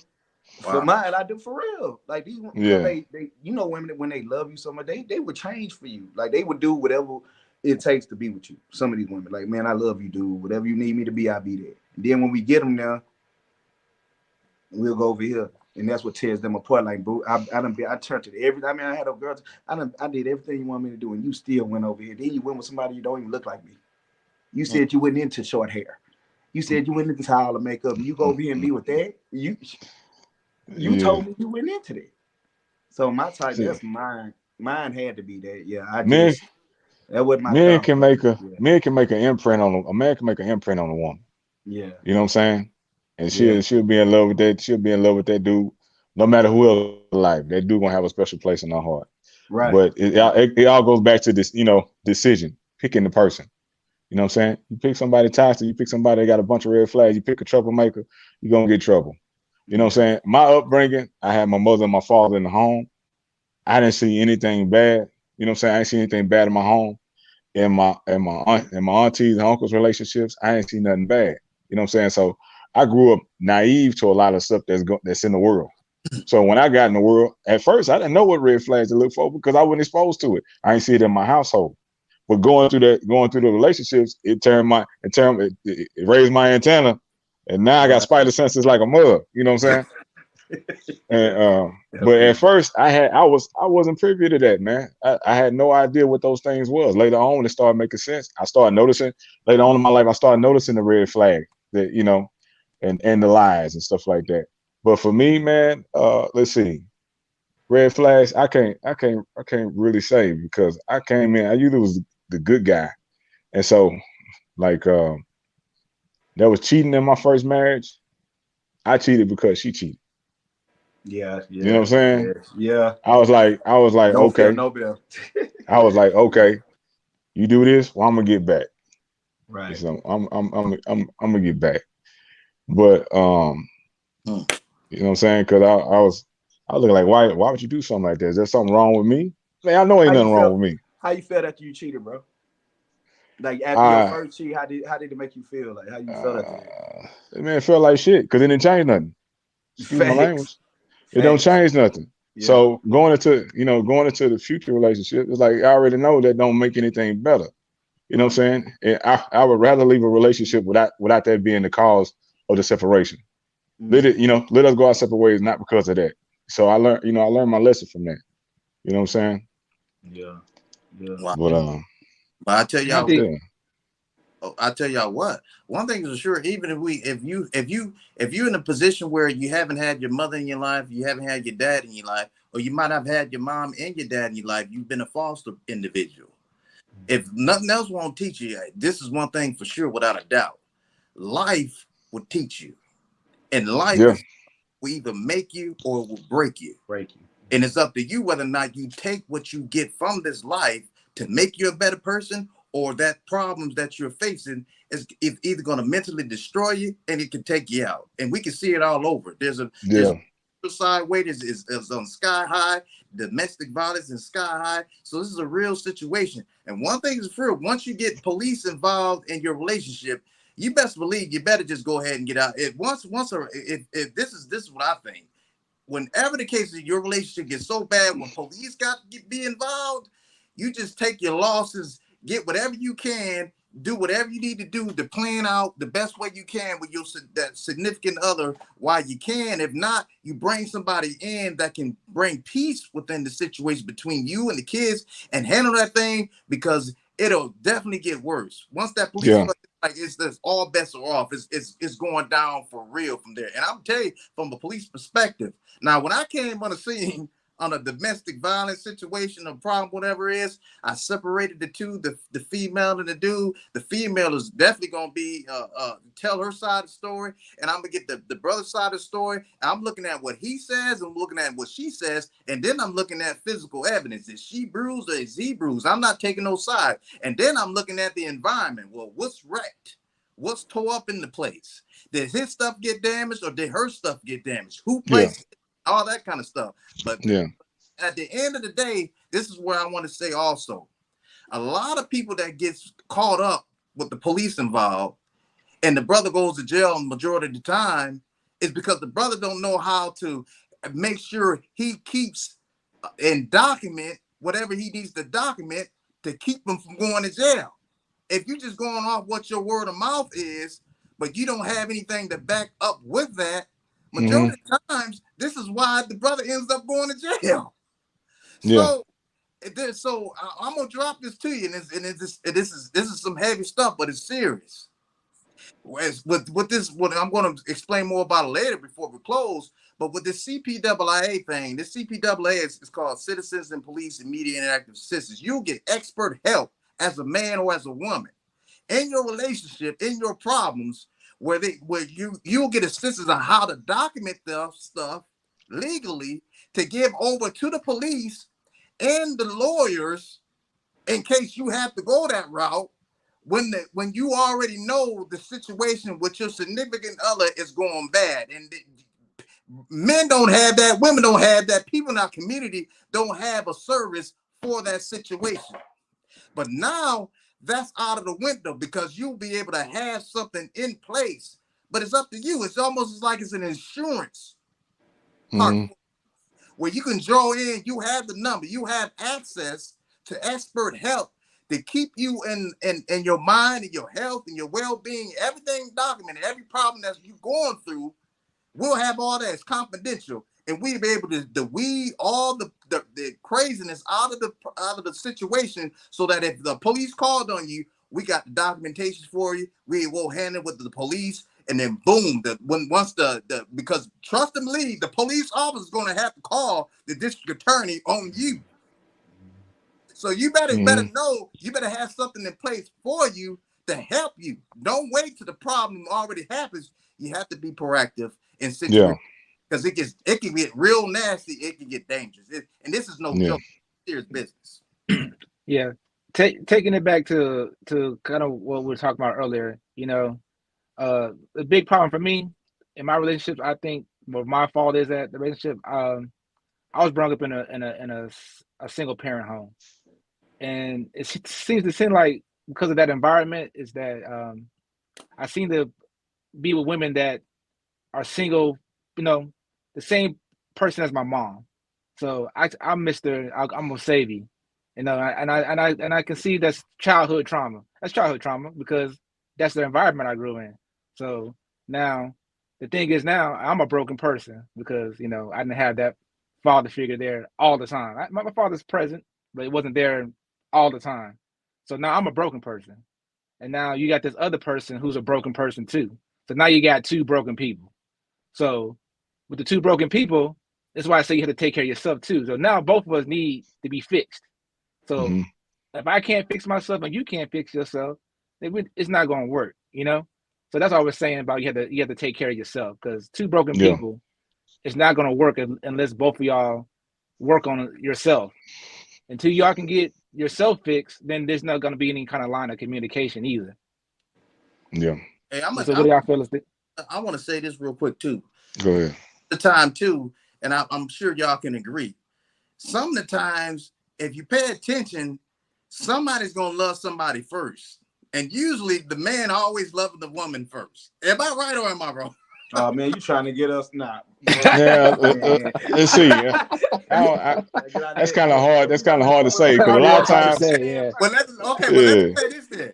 Wow. For mine, I do for real. Like these, they you know, women when they love you so much, they would change for you. Like they would do whatever it takes to be with you. Some of these women, like, man, I love you, dude. Whatever you need me to be, I'll be there. And then when we get them now, we'll go over here, and that's what tears them apart. Like, bro, I turned to every. I mean, I had a girl. I did everything you want me to do, and you still went over here. Then you went with somebody you don't even look like me. You said you went into short hair. You said you went into towel and makeup, and you go over here and be with that. You told me you went into that. So my type, that's mine. Mine had to be that. Yeah, that wasn't my man can make an imprint on a man can make an imprint on a woman. Yeah. You know what I'm saying? And she'll be in love with that. She'll be in love with that dude, no matter who else alive. That dude gonna have a special place in her heart. Right. But it all goes back to this, you know, decision, picking the person. You know what I'm saying? You pick somebody toxic, you pick somebody that got a bunch of red flags, you pick a troublemaker, you're gonna get trouble. You know what I'm saying? My upbringing, I had my mother and my father in the home. I didn't see anything bad. You know what I'm saying? I didn't see anything bad in my home. In my aunties and uncles' relationships, I didn't see nothing bad. You know what I'm saying? So I grew up naive to a lot of stuff that's in the world. So when I got in the world, at first I didn't know what red flags to look for because I wasn't exposed to it. I didn't see it in my household. But going through the relationships, it raised my antenna, and now I got spider senses like a mug. You know what I'm saying? And but at first I wasn't privy to that, man. I had no idea what those things was. Later on, when it started making sense, I started noticing. Later on in my life, I started noticing the red flag that, you know, and the lies and stuff like that. But for me, man, let's see. Red flags, I can't really say because I came in, I usually was the good guy. And so like there was cheating in my first marriage. I cheated because she cheated. Yeah. You know what I'm saying? Yeah. I was like, no okay. Fear, no bill. I was like, okay, you do this, well, I'm gonna get back. Right. So I'm gonna get back. But you know what I'm saying? Because I was looking like, why would you do something like that? Is there something wrong with me? Man, I know ain't nothing wrong with me. How you felt after you cheated, bro? Like after your first cheat, how did it make you feel? Like how you felt after that? Man, it felt like shit because it didn't change nothing. Excuse my language. It don't change nothing. Yeah. So going into the future relationship, it's like I already know that don't make anything better. You know what I'm saying? And I would rather leave a relationship without that being the cause of the separation. Let us go our separate ways, not because of that. So I learned my lesson from that. You know what I'm saying? Yeah. Wow. But I tell y'all, I tell y'all what. One thing is for sure. Even if you're in a position where you haven't had your mother in your life, you haven't had your dad in your life, or you might have had your mom and your dad in your life, you've been a foster individual. If nothing else won't teach you, this is one thing for sure, without a doubt. Life will teach you, and life will either make you or it will break you. And it's up to you whether or not you take what you get from this life to make you a better person, or that problems that you're facing is either going to mentally destroy you and it can take you out. And we can see it all over. There's a suicide rate is on sky high, domestic violence is sky high. So this is a real situation. And one thing is true, once you get police involved in your relationship, you best believe you better just go ahead and get out. If this is what I think. Whenever the case of your relationship gets so bad, when police got to be involved, you just take your losses, get whatever you can, do whatever you need to do to plan out the best way you can with your that significant other while you can. If not, you bring somebody in that can bring peace within the situation between you and the kids and handle that thing, because it'll definitely get worse. Once that police like it's all bets are off. It's going down for real from there. And I'm telling you, from a police perspective. Now, when I came on the scene on a domestic violence situation or problem, whatever it is, I separated the two, the female and the dude. The female is definitely gonna be tell her side of the story, and I'm gonna get the brother's side of the story. I'm looking at what he says, I'm looking at what she says, and then I'm looking at physical evidence. Is she bruised or is he bruised? I'm not taking no side. And then I'm looking at the environment. Well, what's wrecked? What's tore up in the place? Did his stuff get damaged or did her stuff get damaged? Who placed it? All that kind of stuff. But at the end of the day, this is where I want to say also, a lot of people that gets caught up with the police involved and the brother goes to jail the majority of the time is because the brother don't know how to make sure he keeps and document whatever he needs to document to keep him from going to jail. If you just going off what your word of mouth is, but you don't have anything to back up with that, majority of times, this is why the brother ends up going to jail. So I'm gonna drop this to you, and this is some heavy stuff, but it's serious. What I'm gonna explain more about it later before we close. But with this CPAA thing, this CPAA is called Citizens and Police and Media Interactive Assistance. You'll get expert help as a man or as a woman in your relationship, in your problems, where you'll get assistance on how to document the stuff legally to give over to the police and the lawyers in case you have to go that route when you already know the situation with your significant other is going bad. And men don't have that, women don't have that, people in our community don't have a service for that situation. But now that's out of the window because you'll be able to have something in place. But it's up to you. It's almost like it's an insurance part where you can draw in, you have the number, you have access to expert help to keep you in your mind and your health and your well-being, everything documented, every problem that you're going through. We'll have all that. It's confidential. And we'll be able to weed all the craziness out of the situation, so that if the police called on you, we got the documentation for you. We will hand it with the police, and then boom, because trust and believe, the police officer is going to have to call the district attorney on you. So you better know, you better have something in place for you to help you. Don't wait till the problem already happens. You have to be proactive in situations. Because it can get real nasty. It can get dangerous. And this is no joke. Serious business. Yeah. Taking it back to kind of what we were talking about earlier, the big problem for me in my relationships, I think what my fault is that the relationship, I was brought up in a single parent home. And it seems to seem like because of that environment is that I seem to be with women that are single, the same person as my mom. So I'm Mr. I'm gonna save you, and I can see that's childhood trauma. That's childhood trauma because that's the environment I grew in. So now the thing is, now I'm a broken person because I didn't have that father figure there all the time. My father's present, but it wasn't there all the time. So now I'm a broken person, and now you got this other person who's a broken person too. So now you got two broken people. So with the two broken people, that's why I say you have to take care of yourself too. So now both of us need to be fixed. So if I can't fix myself and you can't fix yourself, it's not going to work, you know? So that's all we're saying about you have to take care of yourself, because two broken people, it's not going to work unless both of y'all work on yourself. Until y'all can get yourself fixed, then there's not going to be any kind of line of communication either. Yeah. Hey, so what do y'all feel? I want to say this real quick too. Go ahead. The time too, and I'm sure y'all can agree. Some of the times, if you pay attention, somebody's gonna love somebody first, and usually the man always loves the woman first. Am I right or am I wrong? Oh man, you trying to get us now? Yeah, let's see. That's kind of hard. That's kind of hard to say, because a lot of times. Well, let me say this then.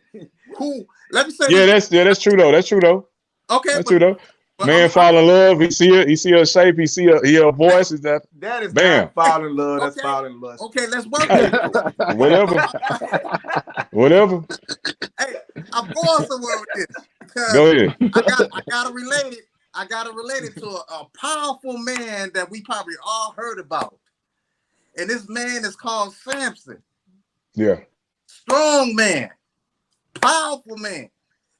Let me say. Yeah, that's true though. That's true though. Okay, that's true though. Man fall in love. He see her shape. He hear her voice. Is that is bam? Not fall in love. That's fall in lust. Okay, let's work it. Whatever. Hey, I'm going somewhere with this, because go ahead. I gotta relate it. I gotta relate it to a powerful man that we probably all heard about, and this man is called Samson. Yeah. Strong man, powerful man.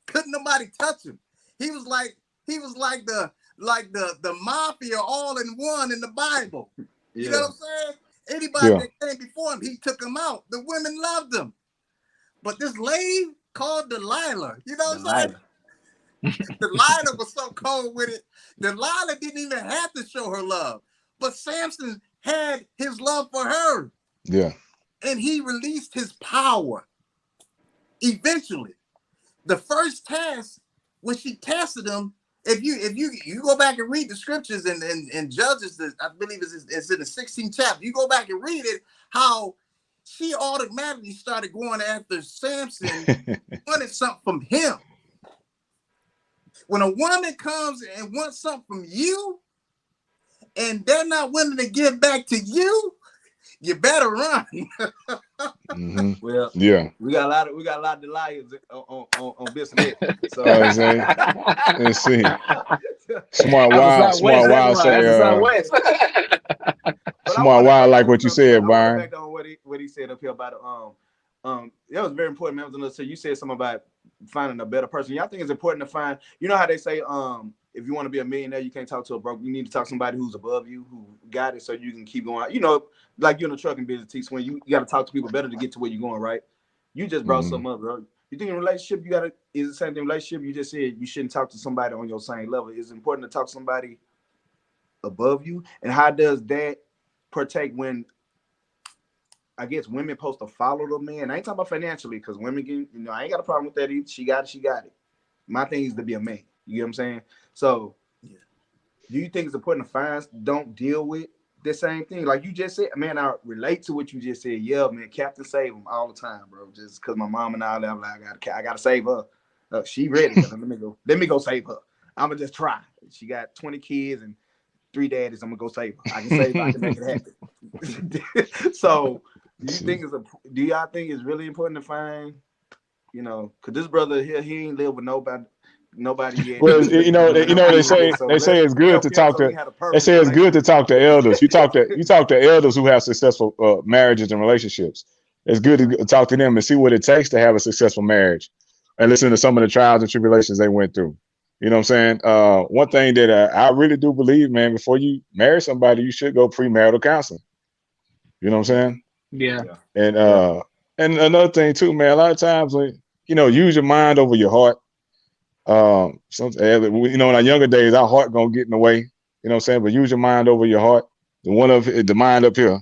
Couldn't nobody touch him. He was like the mafia all in one in the Bible. You know what I'm saying? Anybody that came before him, he took him out. The women loved him. But this lady called Delilah, you know what I'm saying? Delilah was so cold with it. Delilah didn't even have to show her love. But Samson had his love for her. Yeah. And he released his power. Eventually. The first test, when she tested him, if you go back and read the scriptures and Judges, I believe it's in the 16th chapter, you go back and read it, how she automatically started going after Samson, wanted something from him. When a woman comes and wants something from you, and they're not willing to give back to you, you better run. Well, yeah, we got a lot of Delilahs on business. So let's see. Smart wild say. Smart wild, like what you said, Byron. Back on what he said up here about that was very important, man. So you said something about finding a better person. Y'all think it's important to find, you know how they say, if you want to be a millionaire, you can't talk to a broke. You need to talk to somebody who's above you, who got it, so you can keep going. You know, like you're in the trucking business, T-Swin, you got to talk to people better to get to where you're going, right? You just brought something up, bro. You think in a relationship, is the same thing in relationship? You just said you shouldn't talk to somebody on your same level. It's important to talk to somebody above you. And how does that partake when, I guess, women supposed to follow the man? I ain't talking about financially, because women can, I ain't got a problem with that either. She got it. My thing is to be a man. You get what I'm saying? So, do you think it's important to find, don't deal with the same thing? Like you just said, man, I relate to what you just said. Yeah, man, Captain save him all the time, bro. Just because my mom and I like, I gotta save her. She ready. Let me go save her. I'ma just try. She got 20 kids and 3 daddies. I'm gonna go save her. I can save her. I can make it happen. So, do y'all think it's really important to find, because this brother here, he ain't live with nobody yet. Well, they say it's good to talk to. They say it's good to talk to elders. You talk to elders who have successful marriages and relationships. It's good to talk to them and see what it takes to have a successful marriage, and listen to some of the trials and tribulations they went through. You know what I'm saying? One thing that I really do believe, man, before you marry somebody, you should go premarital counseling. You know what I'm saying? Yeah. And another thing too, man. A lot of times, use your mind over your heart. In our younger days, our heart gonna get in the way. You know what I'm saying? But use your mind over your heart. The mind up here.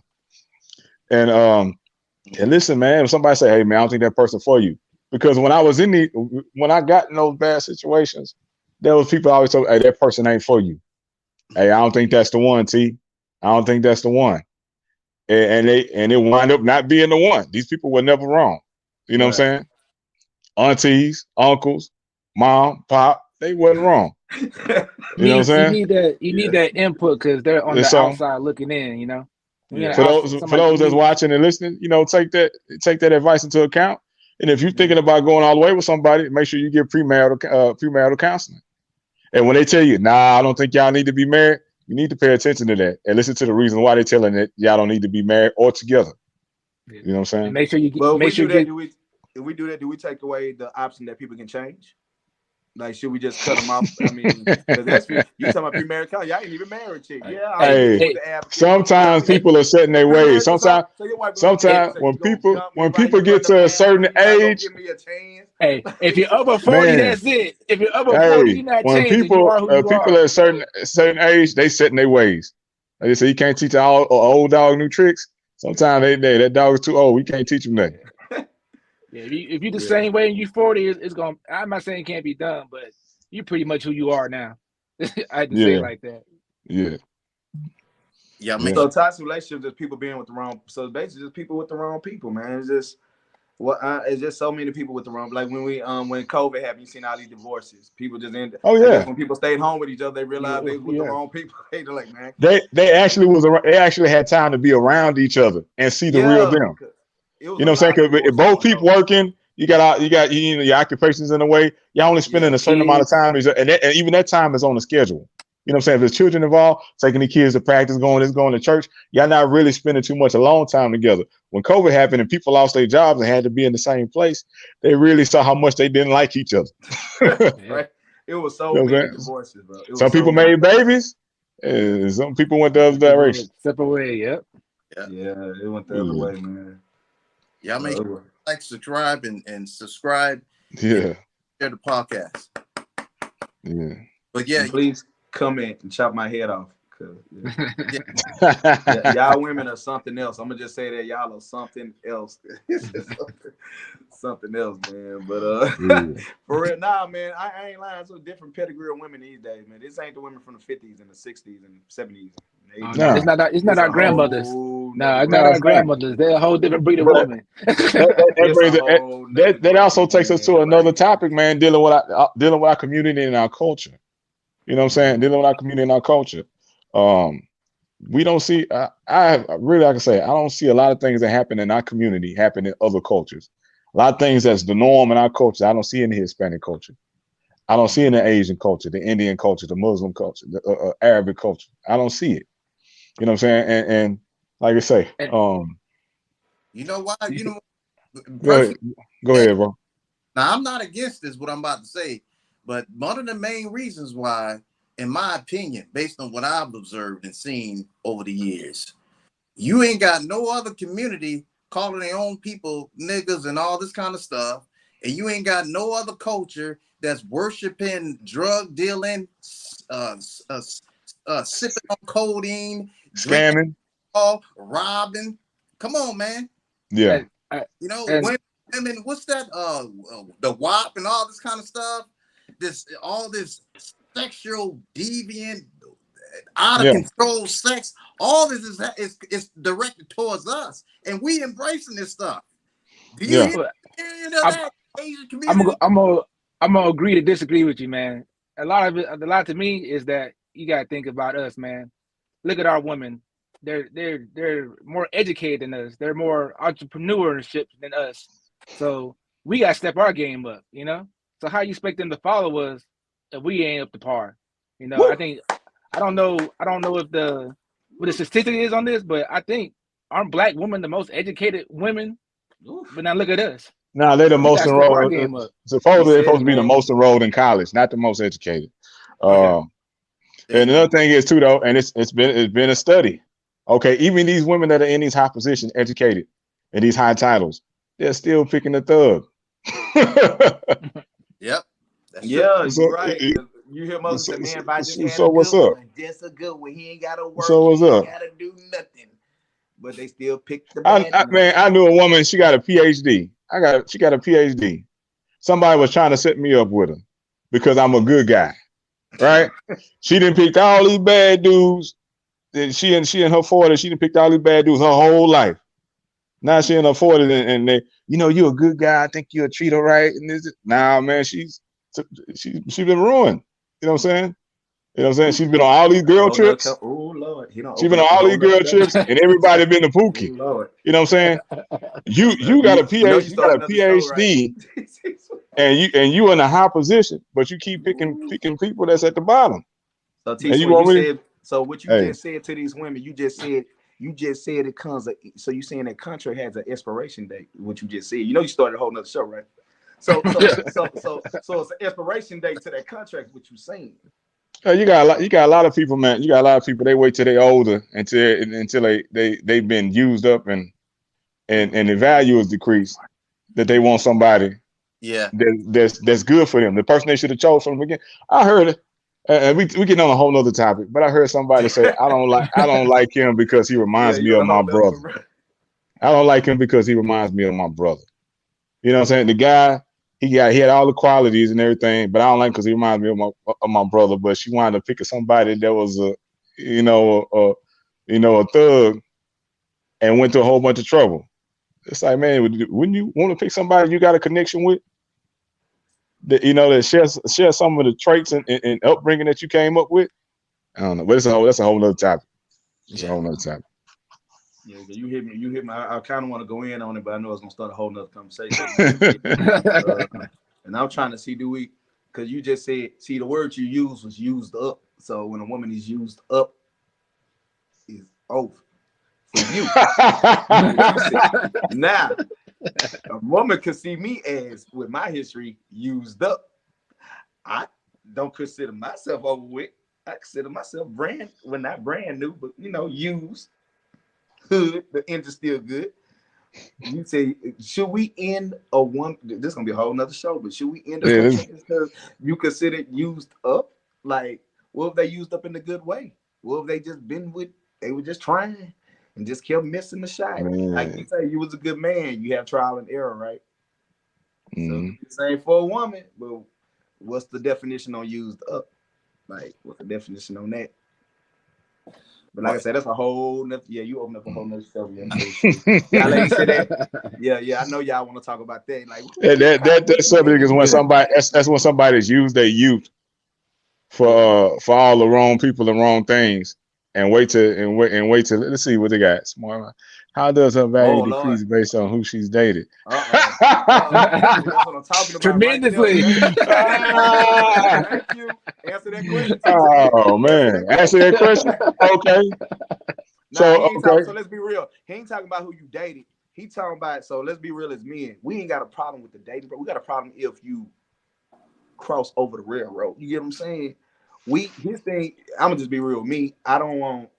And listen, man. If somebody say, "Hey, man, I don't think that person for you," because when I got in those bad situations, there was people always told, "Hey, that person ain't for you." Hey, I don't think that's the one, T. I don't think that's the one. And it wind up not being the one. These people were never wrong. You know what I'm saying? Aunties, uncles, mom, pop, they wasn't wrong. You know what I'm saying? You need that input, because they're on the outside looking in, For those that's watching and listening, take that advice into account. And if you're thinking about going all the way with somebody, make sure you get premarital counseling. And when they tell you, nah, I don't think y'all need to be married, you need to pay attention to that and listen to the reason why they're telling it y'all don't need to be married or together. You know what I'm saying? And make sure you Well, make sure if we do that, do we take away the option that people can change? Like, should we just cut them off? I mean, because that's you talking about premarital counseling. Y'all ain't even married yet. Yeah. Hey, sometimes people are setting their ways. Sometimes when people get to a certain age, give me a chance. Hey, if you're over 40, that's it. If you're over 40, you're not changing. People at a certain age, they setting their ways. Like they say, you can't teach an old dog new tricks. Sometimes that dog is too old. We can't teach him that. Yeah, if you the same way and you 40, it's gonna. I'm not saying it can't be done, but you're pretty much who you are now. I can say it like that. Yeah. Yeah. So toxic relationships is people being with the wrong. So basically, just people with the wrong people, man. It's just it's just so many people with the wrong. Like when COVID happened, you seen all these divorces. People just ended. Oh yeah. When people stayed home with each other, they realized they was with the wrong people. They're like, man. They actually had time to be around each other and see the real them. You know what I'm saying? Because if both people working, you got your occupations in a way. Y'all only spending a certain amount of time, and even that time is on the schedule. You know what I'm saying? If there's children involved, taking the kids to practice, going to church, y'all not really spending too much alone time together. When COVID happened and people lost their jobs and had to be in the same place, they really saw how much they didn't like each other. Right? It was so many divorces, bro. Some people made babies, and some people went the other direction. Separate way, Yeah, it went the other way, man. Y'all make sure like, subscribe, and subscribe. Yeah. Share the podcast. Yeah. But yeah, and please comment and chop my head off. Y'all women are something else. I'm gonna just say that y'all are something else. Something else, man. But for real, man, I ain't lying. So different pedigree of women these days, man. This ain't the women from the 50s and the 60s and 70s. No, it's not our grandmothers. No, it's not our grandmothers. They're a whole different breed of woman. That also takes us to another topic, man. Dealing with our community and our culture. You know what I'm saying? Dealing with our community and our culture. We don't see. I can say I don't see a lot of things that happen in our community happen in other cultures. A lot of things that's the norm in our culture, I don't see in the Hispanic culture. I don't see in the Asian culture, the Indian culture, the Muslim culture, the Arabic culture. I don't see it. You know what I'm saying? And like I say, you know why? Go ahead, bro. Now I'm not against this, what I'm about to say, but one of the main reasons why, in my opinion, based on what I've observed and seen over the years, you ain't got no other community calling their own people niggas and all this kind of stuff, and you ain't got no other culture that's worshiping drug dealing, sipping on codeine, scamming, robbing. Come on, man. Yeah. Women, what's that? The WAP and all this kind of stuff. All this sexual deviant, out of control sex. All this is directed towards us, and we embracing this stuff. Do you hear that? Asian community? I'm gonna agree to disagree with you, man. A lot to me is that you gotta think about us, man. Look at our women. They're more educated than us. They're more entrepreneurship than us. So we gotta step our game up, you know. So how you expect them to follow us if we ain't up to par? You know, I don't know if what the statistic is on this, but I think aren't black women the most educated women? But now look at us. No, they're the most enrolled. Supposedly they're supposed to be the most enrolled in college, not the most educated. And another thing is too, though, and it's been a study. Okay, even these women that are in these high positions, educated, and these high titles, they're still picking the thug. Yep. You're right. You hear most of the man by just what's up? Just a good one. He ain't gotta work. So what's up? He ain't gotta do nothing. But they still pick the I knew a woman, she got a PhD. She got a PhD. Somebody was trying to set me up with her because I'm a good guy. Right? She didn't pick all these bad dudes. She in her 40s, she didn't pick all these bad dudes her whole life. Now she in her 40s and they, you're a good guy. I think you'll treat her right. And man, she's been ruined. You know what I'm saying? You know what I'm saying? She's been on all these girl trips. Oh Lord, she's been on all these girl trips, and everybody been to Pookie. Oh, Lord. You know what I'm saying? You got a PhD, you got a PhD, right? and you in a high position, but you keep picking people that's at the bottom. So T, you said, so what you just said to these women, you just said it comes. So you saying that contract has an expiration date? What you just said, you know, you started a whole nother show, right? So it's an expiration date to that contract. What you saying? You got a lot of people, man. You got a lot of people. They wait till they older until they've been used up and the value is decreased. That they want somebody, that's good for them. The person they should have chose from the beginning. I heard it. We get on a whole nother topic, but I heard somebody say, I don't like him because he reminds me of my brother. I don't like him because he reminds me of my brother. You know what I'm saying? The guy, he had all the qualities and everything, but I don't like him because he reminds me of my brother. But she wanted to pick somebody that was a thug and went to a whole bunch of trouble. It's like, man, wouldn't you want to pick somebody you got a connection with? That share some of the traits and upbringing that you came up with. I don't know, but that's a whole nother topic. It's a whole nother topic. Yeah, you hit me. I kind of want to go in on it, but I know it's gonna start a whole nother conversation. And I'm trying to see, because you just said, the word you used was used up. So when a woman is used up, is over for you. Now, a woman could see me as, with my history, used up. I don't consider myself over with. I consider myself not brand new, but used. Hood, the end is still good. You say, should we end this is gonna be a whole nother show, but should we end a contract because you consider used up? Like, what if they used up in a good way? What if they were just trying and just kept missing the shot? Like you say, you was a good man, you have trial and error, right? So same for a woman, but what's the definition on used up? Like, what's the definition on that? But like I said, that's a whole nother. Yeah, you open up a whole nother show. Yeah, like you said that. Yeah, I know y'all want to talk about that. Like that subject is when somebody that's when somebody's used their youth for all the wrong people and wrong things, and wait till let's see what they got. Smart. How does her value decrease based on who she's dated? That's what I'm talking about. Tremendously. Right. Thank you. Answer that question. Oh man, answer that question. Okay. So let's be real. He ain't talking about who you dated. He talking about, so let's be real as men. We ain't got a problem with the dating, but we got a problem if you cross over the railroad. You get what I'm saying? His thing, I'm gonna just be real with me. I don't want,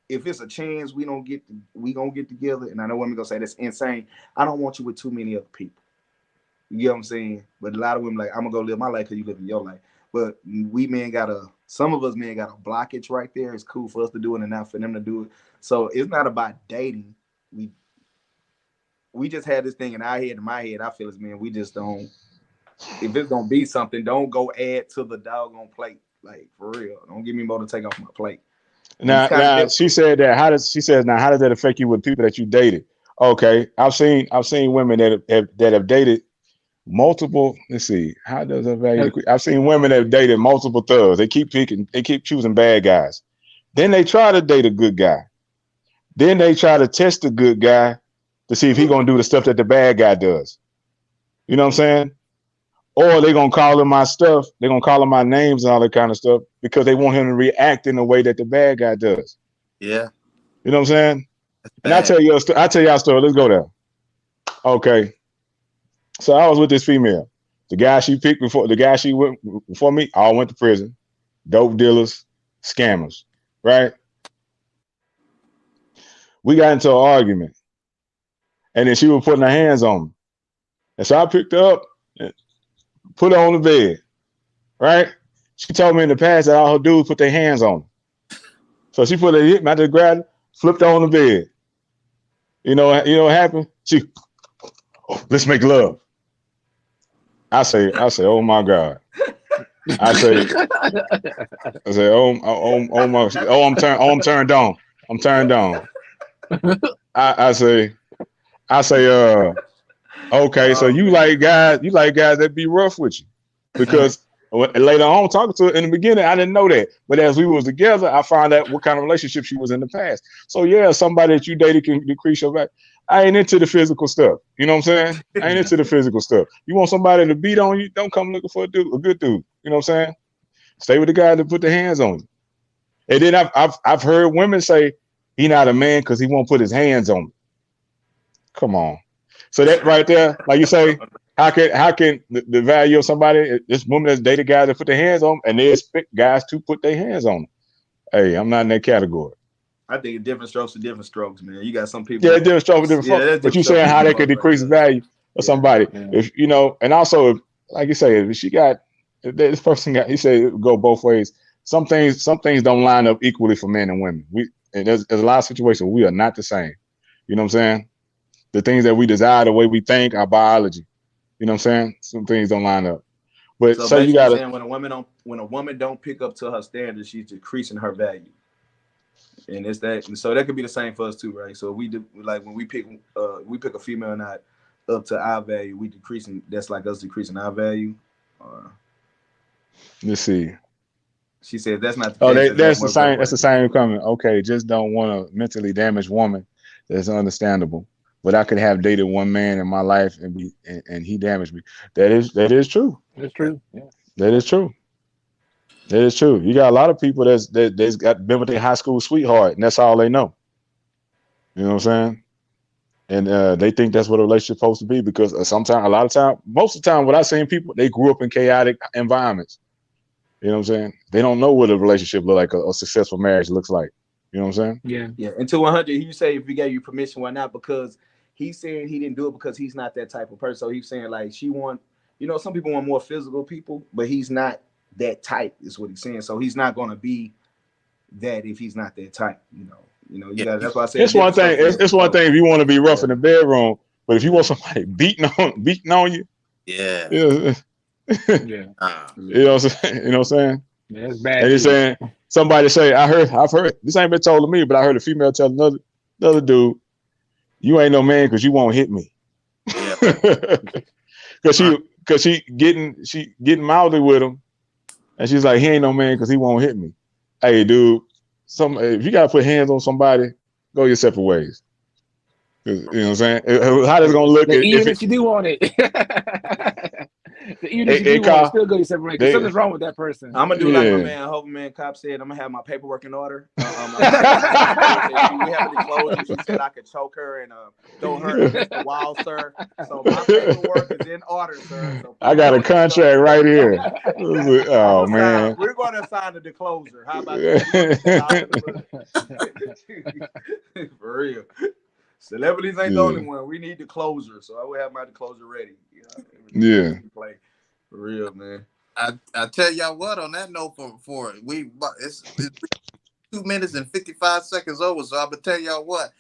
if it's a chance we gonna get together, and I know women gonna say that's insane. I don't want you with too many other people. You get what I'm saying? But a lot of women like, I'm gonna go live my life because you live in your life. But some of us men got a blockage right there. It's cool for us to do it and not for them to do it. So it's not about dating. We just had this thing in our head, in my head. I feel as men, we just don't. If it's gonna be something, don't go add to the doggone plate. Like, for real, don't give me more to take off my plate. Now she said that. How does that affect you with people that you dated? Okay, I've seen women that have dated multiple. Let's see, how does that value? I've seen women that have dated multiple thugs. They keep choosing bad guys. Then they try to date a good guy. Then they try to test the good guy to see if he's gonna do the stuff that the bad guy does. You know what I'm saying? Or they're gonna call him my stuff. They're gonna call him my names and all that kind of stuff because they want him to react in the way that the bad guy does. Yeah. You know what I'm saying? And I'll tell y'all a story. Let's go there. Okay. So I was with this female. The guy she went before me, all went to prison. Dope dealers, scammers, right? We got into an argument. And then she was putting her hands on me. And so I picked her up and put her on the bed, right? She told me in the past that all her dudes put their hands on her. So she put her, I just grabbed her, flipped her on the bed. You know what happened? Let's make love. I say, oh my God. I say, I'm turned on. I'm turned on. I say, okay, so you like guys that be rough with you. Because later on talking to her in the beginning, I didn't know that. But as we was together, I found out what kind of relationship she was in the past. So yeah, somebody that you dated can decrease your value. I ain't into the physical stuff. You know what I'm saying? I ain't into the physical stuff. You want somebody to beat on you, don't come looking for a good dude. You know what I'm saying? Stay with the guy that put the hands on you. And then I've heard women say he not a man because he won't put his hands on me. Come on. So that right there, like you say, how can the value of somebody, this woman that's dated guys that put their hands on them, and they expect guys to put their hands on them? Hey, I'm not in that category. I think different strokes for different strokes, man. You got some people. Yeah, different strokes for different folks. But you saying how they could decrease the value of somebody. If you know, and also like you say, if she got, if this person got, he said it would go both ways. Some things don't line up equally for men and women. And there's a lot of situations we are not the same. You know what I'm saying? The things that we desire, the way we think, our biology. You know what I'm saying? Some things don't line up. But so you gotta saying when a woman don't pick up to her standards, she's decreasing her value. And it's that, and so that could be the same for us too, right? So we do, like when we pick a female not up to our value, we decreasing. That's like us decreasing our value. Let's see. She said that's not the case. That's the same. That's the same comment. Okay, just don't want a mentally damaged woman. That's understandable. But I could have dated one man in my life and he damaged me. That is true. That's true. Yeah. That is true. That is true. You got a lot of people that's got been with their high school sweetheart, and that's all they know. You know what I'm saying? And they think that's what a relationship's supposed to be because most of the time, what I've seen people, they grew up in chaotic environments. You know what I'm saying? They don't know what a relationship look like, a successful marriage looks like. You know what I'm saying? Yeah. And to 100, you say if he gave you permission, why not? Because he's saying he didn't do it because he's not that type of person. So he's saying like some people want more physical people, but he's not that type is what he's saying. So he's not going to be that if he's not that type, that's why I said it's one thing. It's one thing if you want to be rough in the bedroom, but if you want somebody beating on you, yeah. You know what I'm saying? Yeah, it's bad. And he's saying somebody say, I've heard this ain't been told to me, but I heard a female tell another dude, you ain't no man because you won't hit me. Because she getting mouthy with him. And she's like, he ain't no man because he won't hit me. Hey, dude, if you gotta put hands on somebody, go your separate ways. You know what I'm saying? How that's gonna look? Even if you do want it, even if you do want it, still go your separate ways. Because something's wrong with that person. I'm gonna do like my man Hoverman Cop said. I'm gonna have my paperwork in order. We have the closure. She said I could choke her and throw her against the wall, sir. So my paperwork is in order, sir. So I got a contract right here. Oh man, we're gonna sign the disclosure. How about that? For real. Celebrities ain't the only one. We need the closure, so I will have my closure ready. Play for real, man. I tell y'all what. On that note, it's 2 minutes and 55 seconds over. So I'm gonna tell y'all what.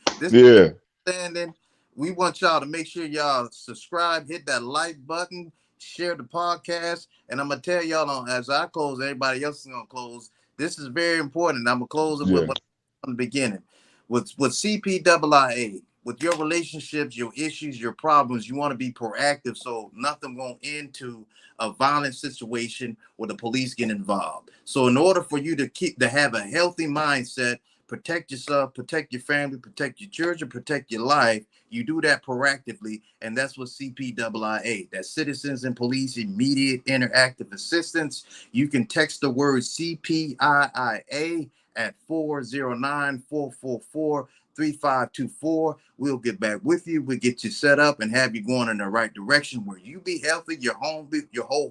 Standing. We want y'all to make sure y'all subscribe, hit that like button, share the podcast, and I'm gonna tell y'all as I close, everybody else is gonna close. This is very important. I'm gonna close it with what from the beginning with CPIIA. With your relationships, your issues, your problems, you want to be proactive so nothing won't end to a violent situation where the police get involved. So in order for you to have a healthy mindset, protect yourself, protect your family, protect your children, protect your life, you do that proactively. And that's what CPIIA, that's Citizens and Police Immediate Interactive Assistance. You can text the word CPIIA at 409-444-3524. We'll get back with you. We'll get you set up and have you going in the right direction where you be healthy, your whole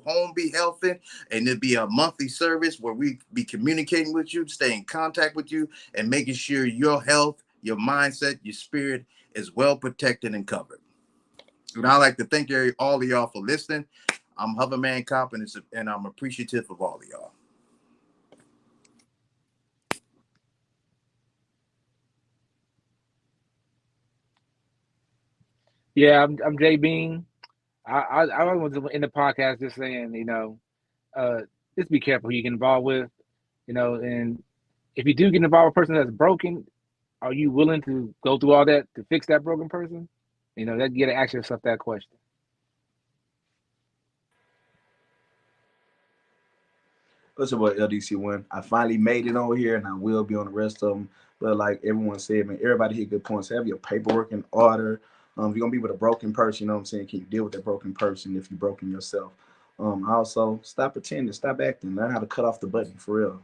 home be healthy, and it'll be a monthly service where we be communicating with you, stay in contact with you, and making sure your health, your mindset, your spirit is well protected and covered. And I'd like to thank all of y'all for listening. I'm Hoverman Cop, and I'm appreciative of all of y'all. Yeah, I'm Jay Bean. I was in the podcast just saying, just be careful who you get involved with, and if you do get involved with a person that's broken, are you willing to go through all that to fix that broken person? You got to ask yourself that question. What's your boy LDC One? I finally made it over here, and I will be on the rest of them. But like everyone said, man, everybody hit good points. Have your paperwork in order. If you're gonna be with a broken person, you know what I'm saying? Can you deal with that broken person if you're broken yourself? Also, stop pretending, stop acting, learn how to cut off the button for real.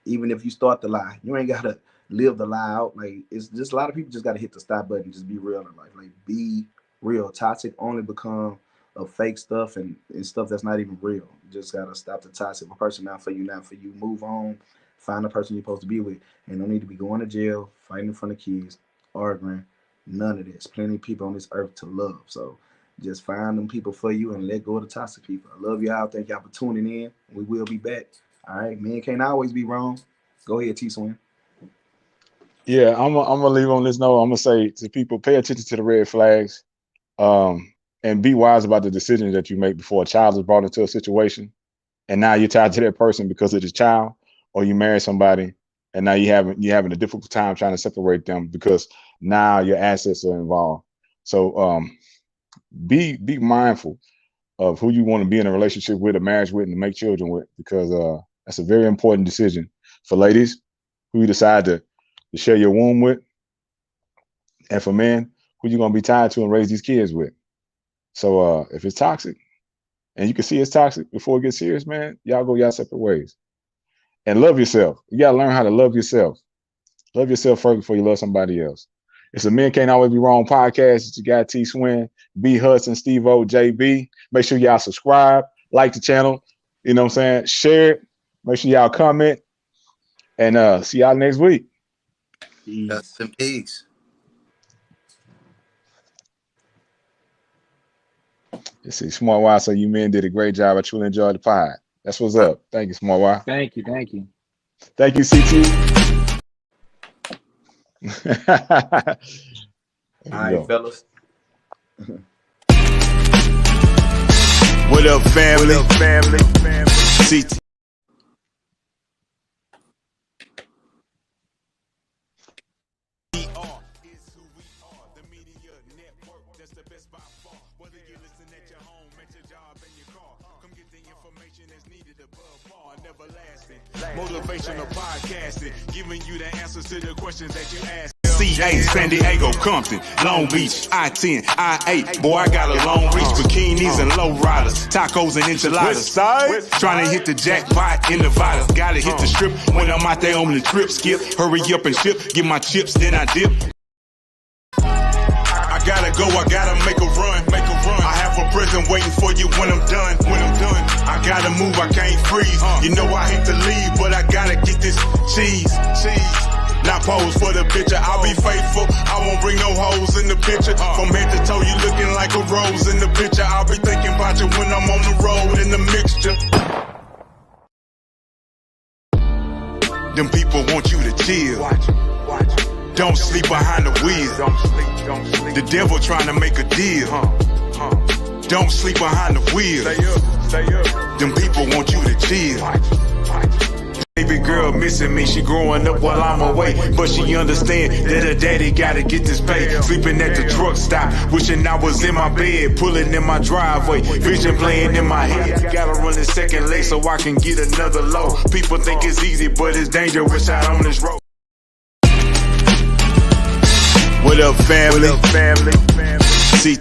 Even if you start the lie, you ain't gotta live the lie out. Like, it's just a lot of people just gotta hit the stop button. Just be real in life. Like, be real. Toxic only become of fake stuff and stuff that's not even real. You just gotta stop the toxic. A person not for you, not for you. Move on. Find the person you're supposed to be with. And don't need to be going to jail, fighting in front of kids, arguing. None of this. Plenty of people on this earth to love. So just find them people for you and let go of the toxic people. I love y'all. Thank y'all for tuning in. We will be back. All right. Men can't always be wrong. Go ahead, T-Swin. Yeah, I'm gonna leave on this note. I'm gonna say to people, pay attention to the red flags, and be wise about the decisions that you make before a child is brought into a situation, and now you're tied to that person because of this child, or you marry somebody, and now you're having a difficult time trying to separate them because now your assets are involved. So be mindful of who you want to be in a relationship with, a marriage with, and to make children with, because that's a very important decision. For ladies, who you decide to share your womb with, and for men, who you're gonna be tied to and raise these kids with. So if it's toxic, and you can see it's toxic before it gets serious, man, y'all go y'all separate ways. And love yourself. You gotta learn how to love yourself. Love yourself first before you love somebody else. It's a Men Can't Always Be Wrong podcast. It's your guy T-Swin, B Hudson, Steve O, JB. Make sure y'all subscribe, like the channel, you know what I'm saying? Share it. Make sure y'all comment. And see y'all next week. Rest in peace. Let's see, Smart Y, so you men did a great job. I truly enjoyed the pod. That's what's up. Thank you, Smart Y. Thank you. Thank you. Thank you, CT. All right, fellas. What up, family? CT. Motivational podcasting, giving you the answers to the questions that you ask. CA, San Diego, Compton, Long Beach, I-10, I-8. Boy, I got a long reach, bikinis and low riders, tacos and enchiladas. Trying to hit the jackpot in Nevada. Gotta hit the strip when I'm out there on the trip. Skip, hurry up and ship, get my chips, then I dip. I gotta go, I gotta make a run. I have a present waiting for you when I'm done. I gotta move, I can't freeze. You know I hate to leave, but I gotta get this cheese. Not pose for the picture, I'll be faithful. I won't bring no holes in the picture. From head to toe, you looking like a rose in the picture. I'll be thinking about you when I'm on the road in the mixture. Them people want you to chill. Don't sleep behind the wheel. The devil trying to make a deal. Don't sleep behind the wheel. Them people want you to chill. Baby girl missing me, she growing up while I'm away, but she understand that her daddy gotta get this pay. Sleeping at the truck stop, wishing I was in my bed, pulling in my driveway, vision playing in my head. Gotta run the second leg so I can get another load. People think it's easy, but it's dangerous out on this road. What up, family? See